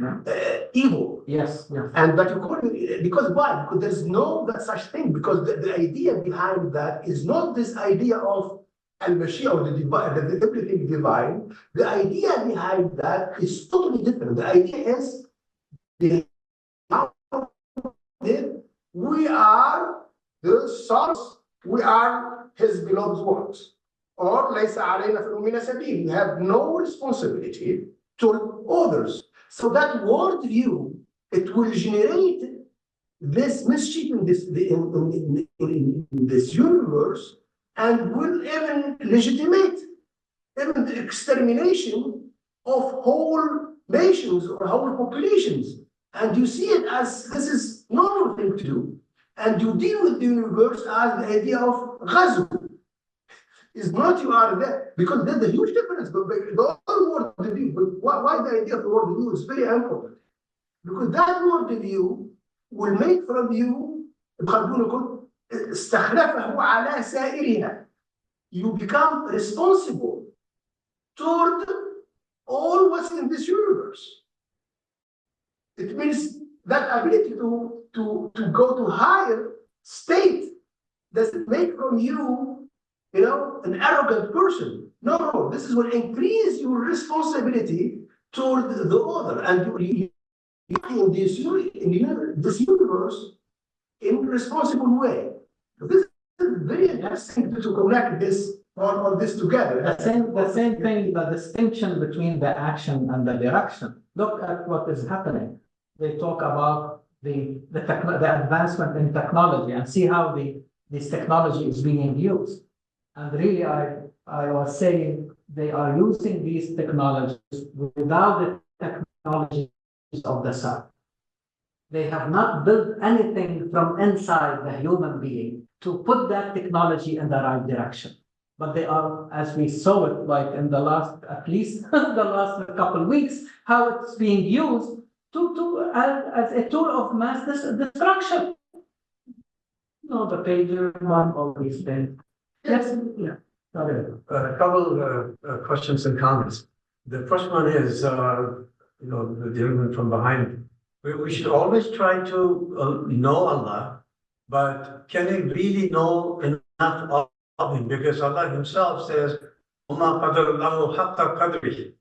Speaker 4: evil.
Speaker 1: Yes.
Speaker 4: And but you call it, because why? Because there is no such thing. Because the idea behind that is not this idea of al-Mashiach or the divine, everything divine. The idea behind that is totally different. The idea is we are the sons, we are his beloved ones. Or ليس علينا في الأمين سبيل. We have no responsibility to others. So that worldview, it will generate this mischief in this universe, and will even legitimate even the extermination of whole nations or whole populations. And you see it as this is normal thing to do. And you deal with the universe as the idea of ghazw. It's not you are there, because there's a huge difference. But the other word of view, but why the idea of the word of view is very important. Because that word of view will make from you, استخلفه على سائرها. You become responsible toward all what's in this universe. It means that ability to go to higher state doesn't make from you, an arrogant person. No, this is what increase your responsibility toward the other, and you in this universe in a responsible way. This is very interesting to connect this on this together.
Speaker 1: The same thing, the distinction between the action and the direction. Look at what is happening. They talk about the advancement in technology and see how this technology is being used. And really, I was saying they are using these technologies without the technologies of the sun. They have not built anything from inside the human being to put that technology in the right direction. But they are, as we saw it, like in the last, at least the last couple of weeks, how it's being used as a tool of mass destruction. The pager, one of these things. Yes, yeah.
Speaker 5: A couple questions and comments. The first one is, the gentleman from behind. We should always try to know Allah, but can we really know enough of Him? Because Allah Himself says, وَمَا قَدَرَ اللَّهُ حَقَّ قَدْرِهِ.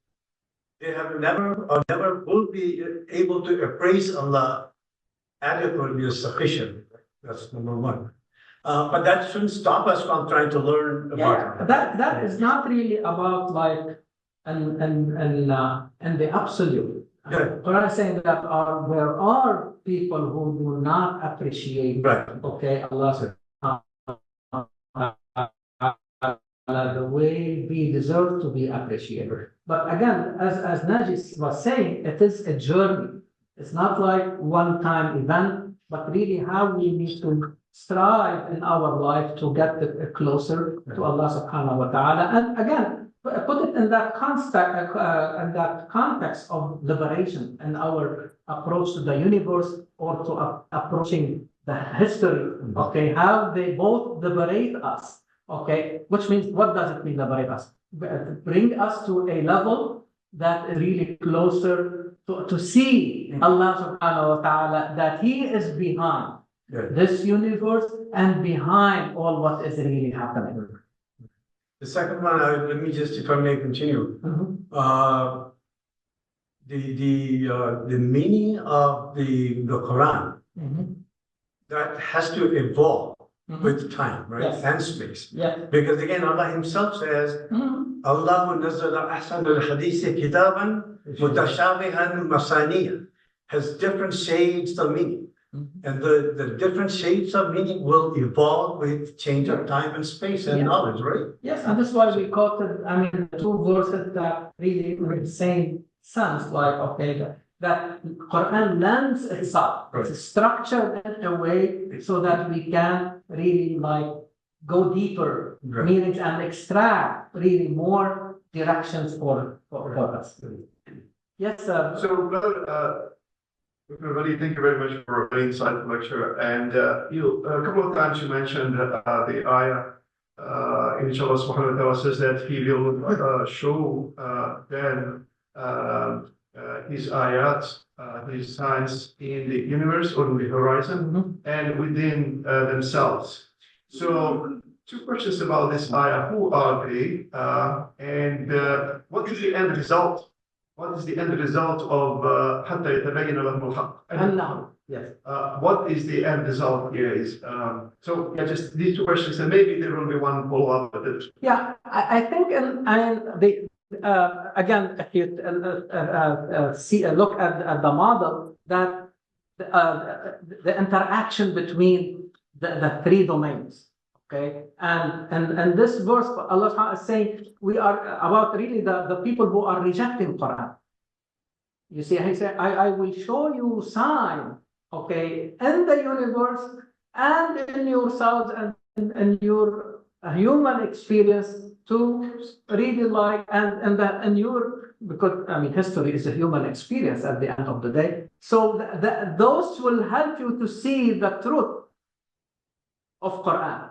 Speaker 5: They have never will be able to appraise Allah adequately or sufficient. That's number one. But that shouldn't stop us from trying to learn about Him.
Speaker 1: That is not really about like and the absolute. What I'm saying that there are people who do not appreciate, Allah the way we deserve to be appreciated. But again, as Najis was saying, it is a journey. It's not like one-time event, but really how we need to strive in our life to get closer to Allah subhanahu wa ta'ala. And again, put it in that context of liberation and our approach to the universe or to approaching the history, how they both liberate us, which means, what does it mean, liberate us? Bring us to a level that is really closer to see Allah subhanahu wa ta'ala, that He is behind this universe and behind all what is really happening.
Speaker 5: The second one, let me just, if I may continue. The meaning of the Quran that has to evolve with time, right? And space. Because again, Allah Himself says, Allah nazzala ahsan al-hadith kitaban mutashabihan masaniya, has different shades of meaning. And the different shades of meaning will evolve with change of time and space and knowledge, right?
Speaker 1: Yes, and that's why we quoted, the two verses that really make the same sense, like, that Quran lends itself. It's structured in a way so that we can really go deeper meanings and extract really more directions for us. Yes, sir.
Speaker 6: So, brother, everybody, thank you very much for a very insightful lecture. And a couple of times you mentioned the ayah in which Allah subhanahu wa ta'ala says that He will show them His ayat, His signs in the universe or in the horizon and within themselves. So, two questions about this ayah. Who are they? And what is the end result? What is the end result of حتى يتبين لهم الحق?
Speaker 1: Yes.
Speaker 6: What is the end result here? Just these two questions, and maybe there will be one follow-up with it.
Speaker 1: Yeah, I think, again, if you look at the model, that the interaction between the three domains, Okay, and this verse, Allah Subhanahu is saying we are about really the people who are rejecting Quran. You see, he said, I will show you sign, okay, in the universe and in yourselves and in your human experience to really like and your, because I mean history is a human experience at the end of the day. So those will help you to see the truth of Quran.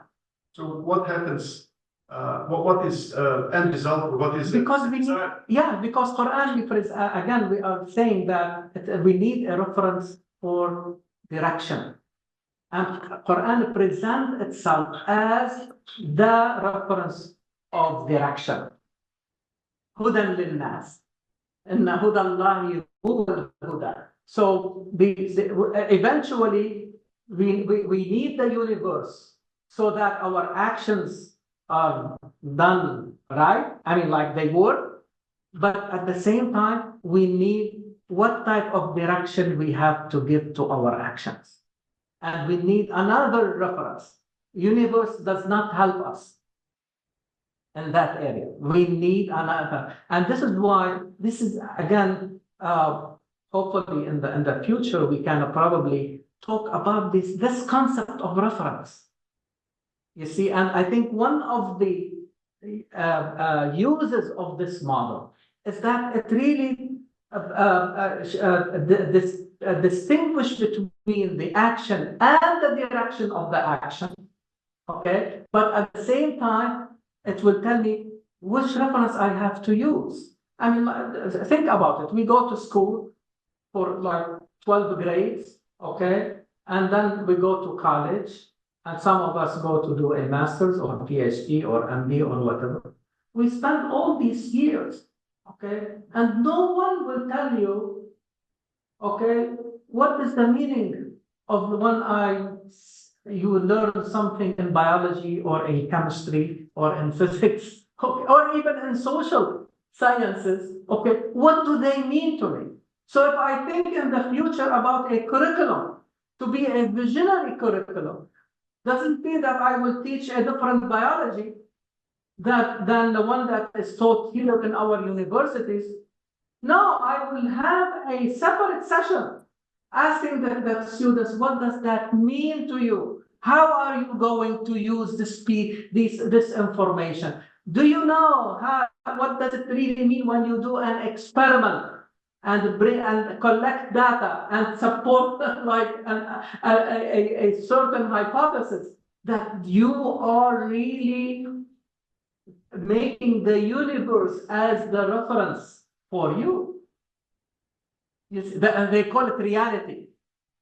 Speaker 6: So what happens? What is end result? What is
Speaker 1: because we need, because Quran, again, we are saying that we need a reference for direction. And Quran presents itself as the reference of direction. Hudan lilnas. Inna hudallahi huwal huda. So eventually we need the universe so that our actions are done right. I mean, like they were, but at the same time, we need what type of direction we have to give to our actions. And we need another reference. Universe does not help us in that area. We need another. And this is why, this is again, hopefully in the future, we can probably talk about this concept of reference. You see, and I think one of the uses of this model is that it really distinguish between the action and the direction of the action. Okay, but at the same time, it will tell me which reference I have to use. I mean, think about it. We go to school for like 12 grades, okay, and then we go to college. And some of us go to do a master's or a PhD or MD or whatever. We spend all these years, okay? And no one will tell you, okay, what is the meaning of when you learn something in biology or in chemistry or in physics, okay, or even in social sciences, okay, what do they mean to me? So if I think in the future about a curriculum to be a visionary curriculum, doesn't mean that I will teach a different biology than the one that is taught here in our universities. No, I will have a separate session asking the students, what does that mean to you? How are you going to use this information? Do you know what does it really mean when you do an experiment? And bring and collect data and support like a certain hypothesis that you are really making the universe as the reference for you. And they call it reality.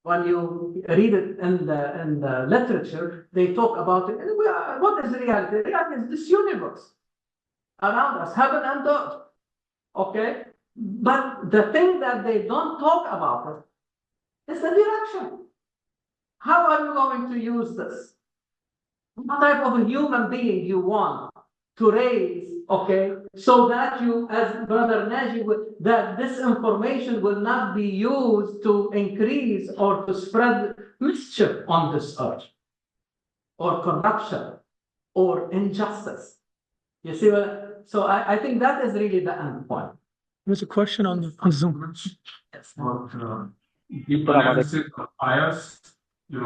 Speaker 1: When you read it in the literature, they talk about it. What is reality? Reality is this universe around us, heaven and earth. Okay. But the thing that they don't talk about it is the direction. How are you going to use this? What type of a human being you want to raise, okay, so that you, as Brother Naji, that this information will not be used to increase or to spread mischief on this earth, or corruption, or injustice. You see what? So I think that is really the end point.
Speaker 7: There's a question on Zoom.
Speaker 1: Yes.
Speaker 8: Deep analysis of bias, the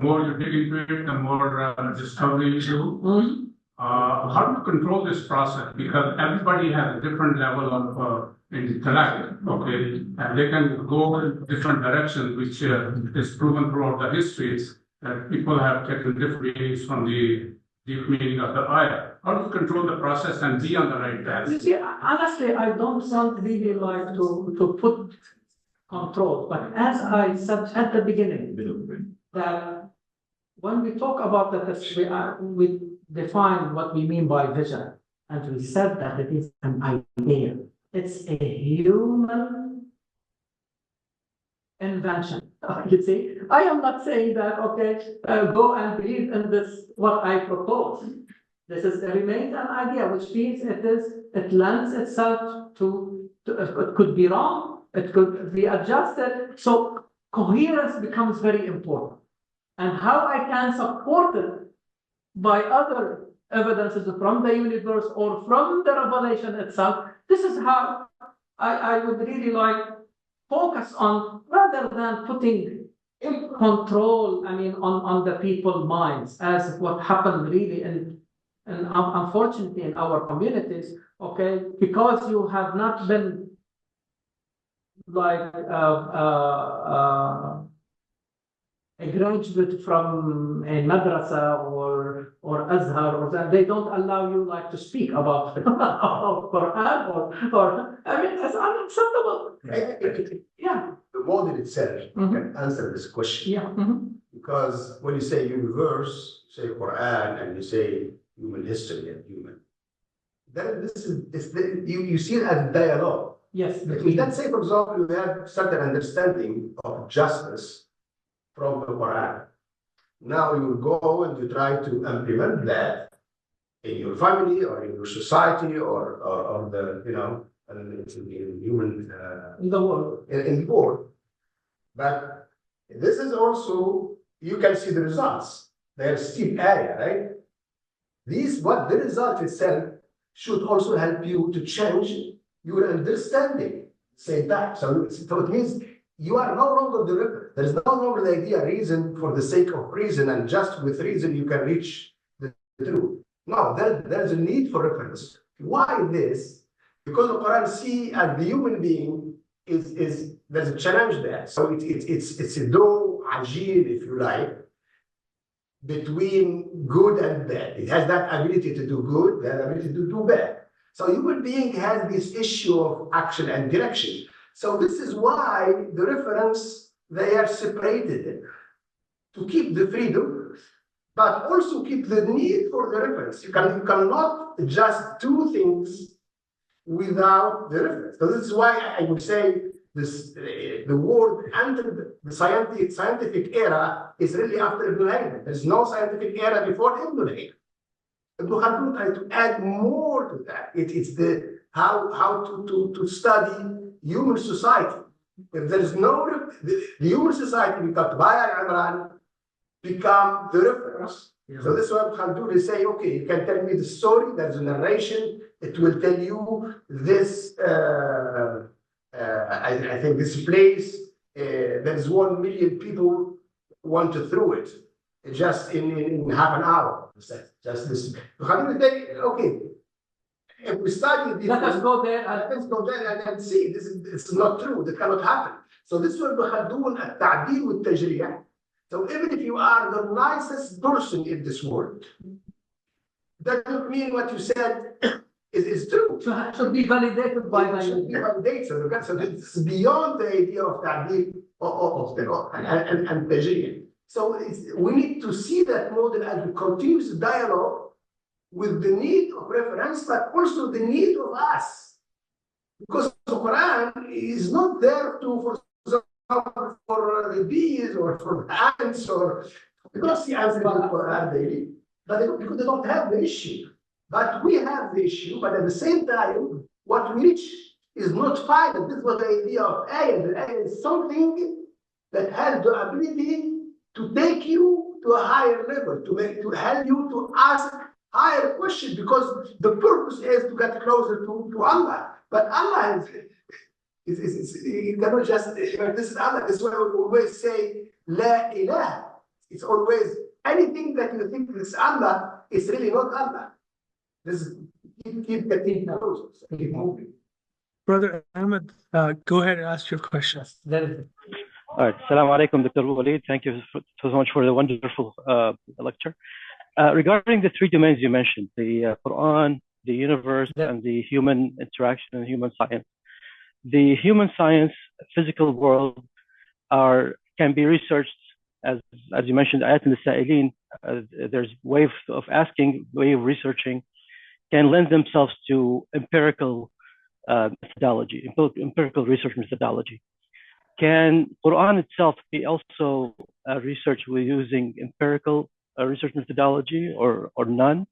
Speaker 8: more you dig into it, the more discovery you do. How do you control this process? Because everybody has a different level of intellect, okay, and they can go in different directions, which is proven throughout the histories that people have taken different views from the deep meaning of the ayah. How do you control the process and be on the right path?
Speaker 1: You see, honestly, I don't want really like to put control, but as I said at the beginning, that when we talk about that, we define what we mean by vision, and we said that it is an idea. It's a human invention. You see, I am not saying that, okay, go and believe in this, what I propose. This remains an idea, which means it lends itself to it could be wrong, it could be adjusted. So coherence becomes very important. And how I can support it by other evidences from the universe or from the revelation itself. This is how I would really like focus on, rather than putting in control, on the people's minds, as what happened really in unfortunately in our communities, okay, because you have not been like a graduate from a madrasa or Azhar, or that, they don't allow you like to speak about Quran or it's unacceptable. Yeah.
Speaker 4: The model itself can answer this question.
Speaker 1: Yeah.
Speaker 4: Because when you say universe, you say Quran, and you say human history and human, then you see it as dialogue.
Speaker 1: Yes.
Speaker 4: Let's say, for example, you have certain understanding of justice from the Quran. Now you go and you try to implement that in your family or in your society or the in human
Speaker 1: in the world.
Speaker 4: In the world. But this is also, you can see the results. They are still Ayah, right? What the result itself should also help you to change your understanding. Say that. So it means you are no longer the river. There is no longer the idea reason for the sake of reason, and just with reason you can reach the truth. No, there's a need for reference. Why this? Because the Quran see as the human being is there's a challenge there. So it's a do ajil, if you like, between good and bad. It has that ability to do good, that ability to do bad. So human being has this issue of action and direction. So this is why the reference, they are separated to keep the freedom, but also keep the need for the reference. You cannot just do things without the reference. So this is why I would say this, the world entered the scientific era is really after Ibn Haytham. There's no scientific era before Ibn Haytham. Ibn Khaldun tried to add more to that. It's the how to study human society. If there is no the human society, we got by Al-Imran, become the reference. Yeah. So this is what Khaldun is saying, okay, you can tell me the story, there's a narration, it will tell you this, I think this place, there's 1 million people went through it, just in half an hour. Just this. Khaldun will say, okay, if we study this,
Speaker 1: let us go there
Speaker 4: and see. It's not true. That cannot happen. So this is what Khaldun al-ta'dil wal-tajrih. So even if you are the nicest person in this world, that doesn't mean what you said is true.
Speaker 1: So it should be validated by the
Speaker 4: should be validated. So it's beyond the idea of ta'dil and tajrih. So we need to see that model as a continuous dialogue with the need of reference, but also the need of us. Because the Quran is not there for the bees or for the ants, or because the ants read the Quran daily, but because they don't have the issue. But we have the issue, but at the same time, what we reach is not final. This was the idea of Ayah. The Ayah is something that has the ability to take you to a higher level, to help you to ask higher questions, because the purpose is to get closer to Allah. But Allah is you cannot just, this is Allah. This is why we always say, La ilaha. It's always, anything that you think is Allah is really not Allah. This keep getting closer, keep moving.
Speaker 7: Brother Ahmed, go ahead and ask your questions.
Speaker 9: All right. Assalamu alaikum, Dr. Walid. Thank you so much for the wonderful lecture. Regarding the 3 domains you mentioned, the Quran, the universe, and the human interaction and human science. The human science, physical world can be researched, as you mentioned, Ayat al-Sa'ilin, there's ways of asking, way of researching, can lend themselves to empirical methodology, empirical research methodology. Can Quran itself be also researched with using empirical research methodology or none?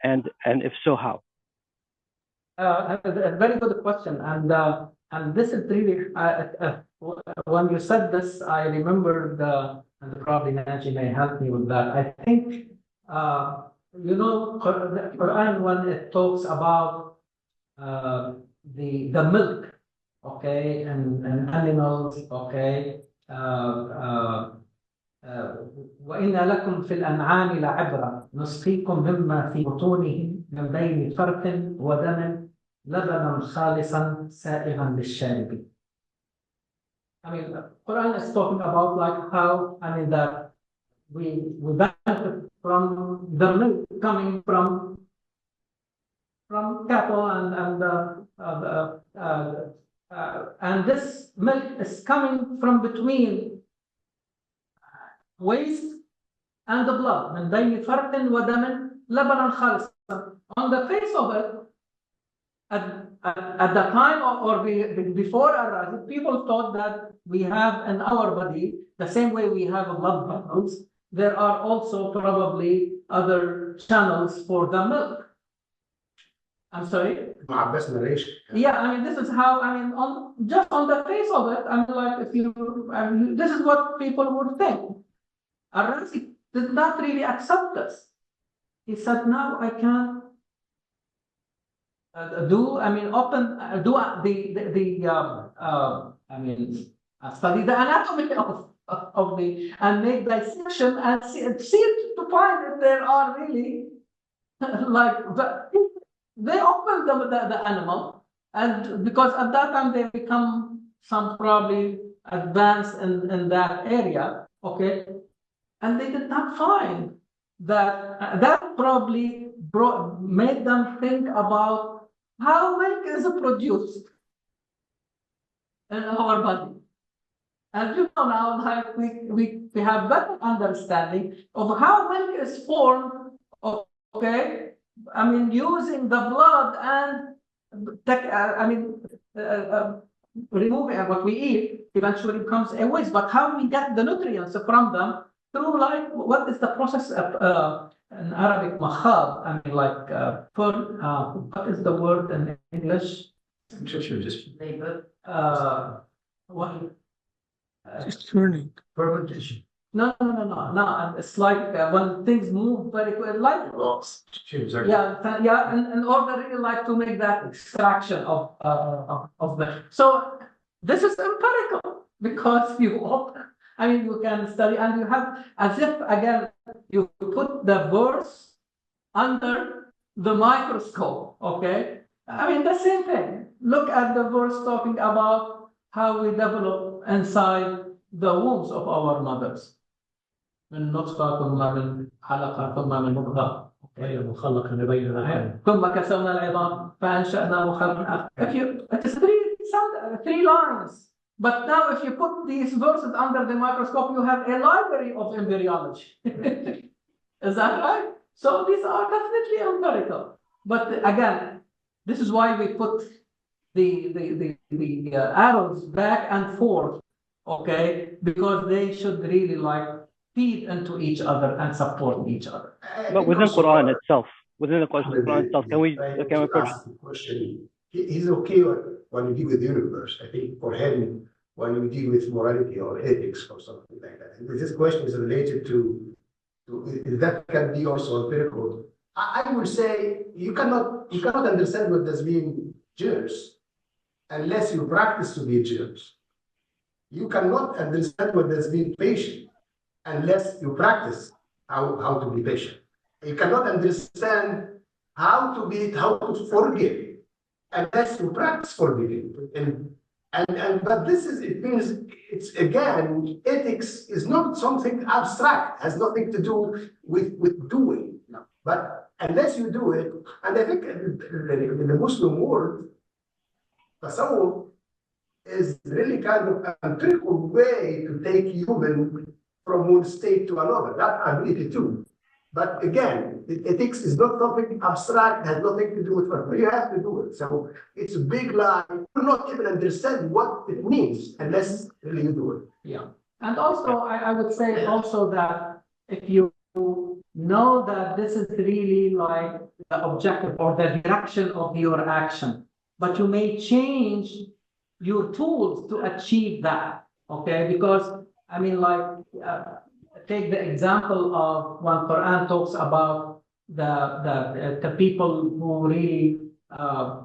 Speaker 9: And if so, how?
Speaker 1: A very good question, and this is really when you said this, I remembered, and probably Naji may help me with that. I think you know, the Quran, when it talks about the milk, okay, and animals, okay, وإن لكم في الأنعام لعبرة نسقيكم مما في بطونه من بين فرث ودم لبنا خالصا سائغا للشاربين. I mean, the Quran is talking about like how, I mean, that we benefit from the milk coming from cattle and this milk is coming from between waste and the blood. من بين فرث ودم لبنا خالصا. On the face of it, at the time or before Ar-Razi, people thought that we have in our body, the same way we have blood vessels, there are also probably other channels for the milk. I'm sorry? Yeah, I mean, this is how, I mean, just on the face of it, I mean, like, this is what people would think. Ar-Razi did not really accept this. He said, no, I can't study the anatomy of the, and make dissection and see to find if there are really, like, they open the animal, and because at that time they become some probably advanced in that area, okay, and they did not find that. That probably made them think about how milk is produced in our body. And you know now, like we have better understanding of how milk is formed, okay? I mean, using the blood and removing what we eat eventually becomes a waste. But how we get the nutrients from them through, like, what is the process of in Arabic, makhab? I mean, like, what is the word in English? What?
Speaker 7: Just turning.
Speaker 2: Fermentation.
Speaker 1: No. It's like when things move very quickly, like in order really like to make that extraction of the. So this is empirical because you can study and you have as if again you put the verse under the microscope. Okay, I mean the same thing. Look at the verse talking about how we develop inside the wombs of our mothers. من نطفة ثم من علقة ثم من مضغة ثم كسونا العظام فأنشأناه خلقا آخر. It is three lines. But now if you put these verses under the microscope, you have a library of embryology. Is that right? So these are definitely empirical. But again, this is why we put the arrows back and forth, okay? Because they should really like feed into each other and support each other.
Speaker 9: But within Quran itself, can we
Speaker 4: ask the question? He's okay when you deal with the universe. I think for him, when you deal with morality or ethics or something like that. And this question is related to that can be also empirical. I would say you cannot understand what does mean germs unless you practice to be germs. You cannot understand what does mean patient unless you practice how to be patient. You cannot understand how to forgive unless you practice forgiving. But this is, it means it's again, ethics is not something abstract, has nothing to do with doing. No. But unless you do it, and I think in the Muslim world, tasawwuf is really kind of a empirical way to take human from one state to another. That ability too. But again, ethics is not something abstract, has nothing to do with what you have to do it. So it's a big lie. You do not even understand what it means unless really you do it.
Speaker 1: Yeah. And also, I would say also that if you know that this is really like the objective or the direction of your action, but you may change your tools to achieve that, okay? Because, I mean, like, take the example of when Quran talks about the people who really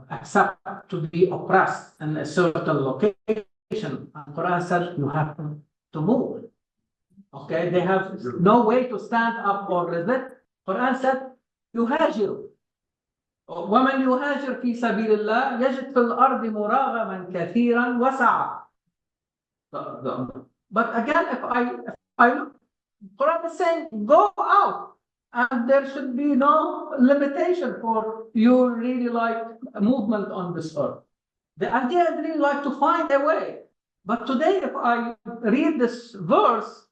Speaker 1: accept to be oppressed in a certain location. And Quran says you have to move. Okay, they have no way to stand up or resist. Quran said يهاجر. ومن يهاجر في سبيل الله يجد في الأرض مراغما كثيرا وسعة. But again, if I look, Quran is saying go out, and there should be no limitation for you really like movement on this earth. The idea is really like to find a way. But today, if I read this verse,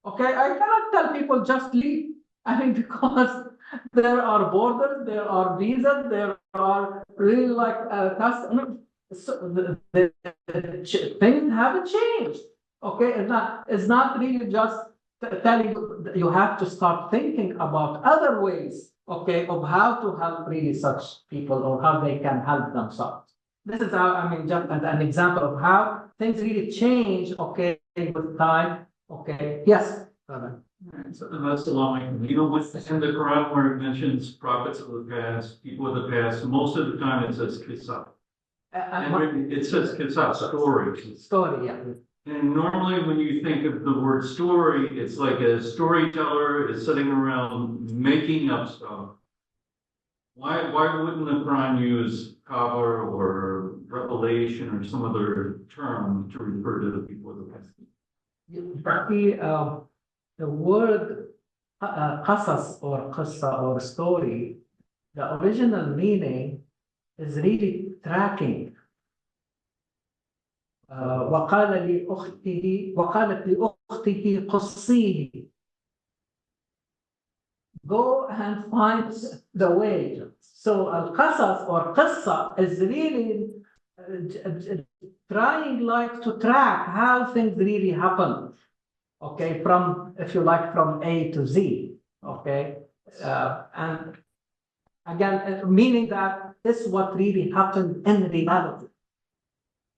Speaker 1: okay, I cannot tell people just leave. I mean, because there are borders, there are visas, there are really like so the things haven't changed. Okay, it's not really just telling you you have to start thinking about other ways, okay, of how to help really such people or how they can help themselves. This is how, I mean, just an example of how things really change, okay, with time. Okay, yes.
Speaker 10: So that's alarming. You know, within the Quran where it mentions prophets of the past, people of the past, most of the time it says kissa. And it says kissa, story.
Speaker 1: Story, yeah.
Speaker 10: And normally when you think of the word story, it's like a storyteller is sitting around making up stuff. Why wouldn't the Quran use khabar or revelation or some other term to refer to the people of the past?
Speaker 1: The word qasas or qissa or story, the original meaning is really tracking. وقالت لأخته قصيه. Go and find the way. So al-qasas or qissa is really trying like to track how things really happen. Okay, from, if you like, from A to Z. Okay, and again, meaning that this is what really happened in reality.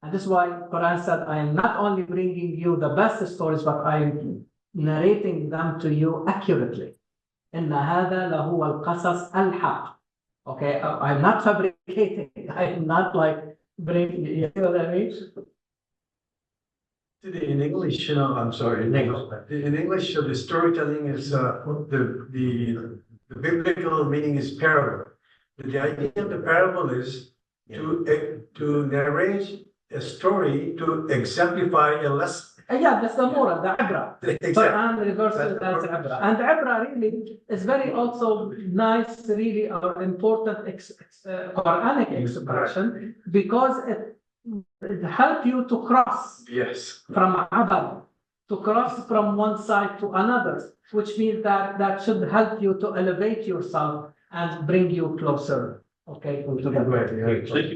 Speaker 1: And this is why Quran said, I am not only bringing you the best stories, but I am narrating them to you accurately. إن هذا لهو القصص الحق. Okay, I'm not fabricating. I am not like bringing, you know what I mean?
Speaker 5: In English, I'm sorry, in English. In English, the storytelling is the biblical meaning is parable. But the idea of the parable is to narrate a story to exemplify a lesson.
Speaker 1: Yeah, that's the moral, the ibra.
Speaker 5: Exactly.
Speaker 1: Quran reverses it as ibra. And ibra really is very also nice, really important Quranic expression, because it helps you to cross from abar, to cross from one side to another, which means that should help you to elevate yourself and bring you closer, okay, to the way.
Speaker 10: Thank you.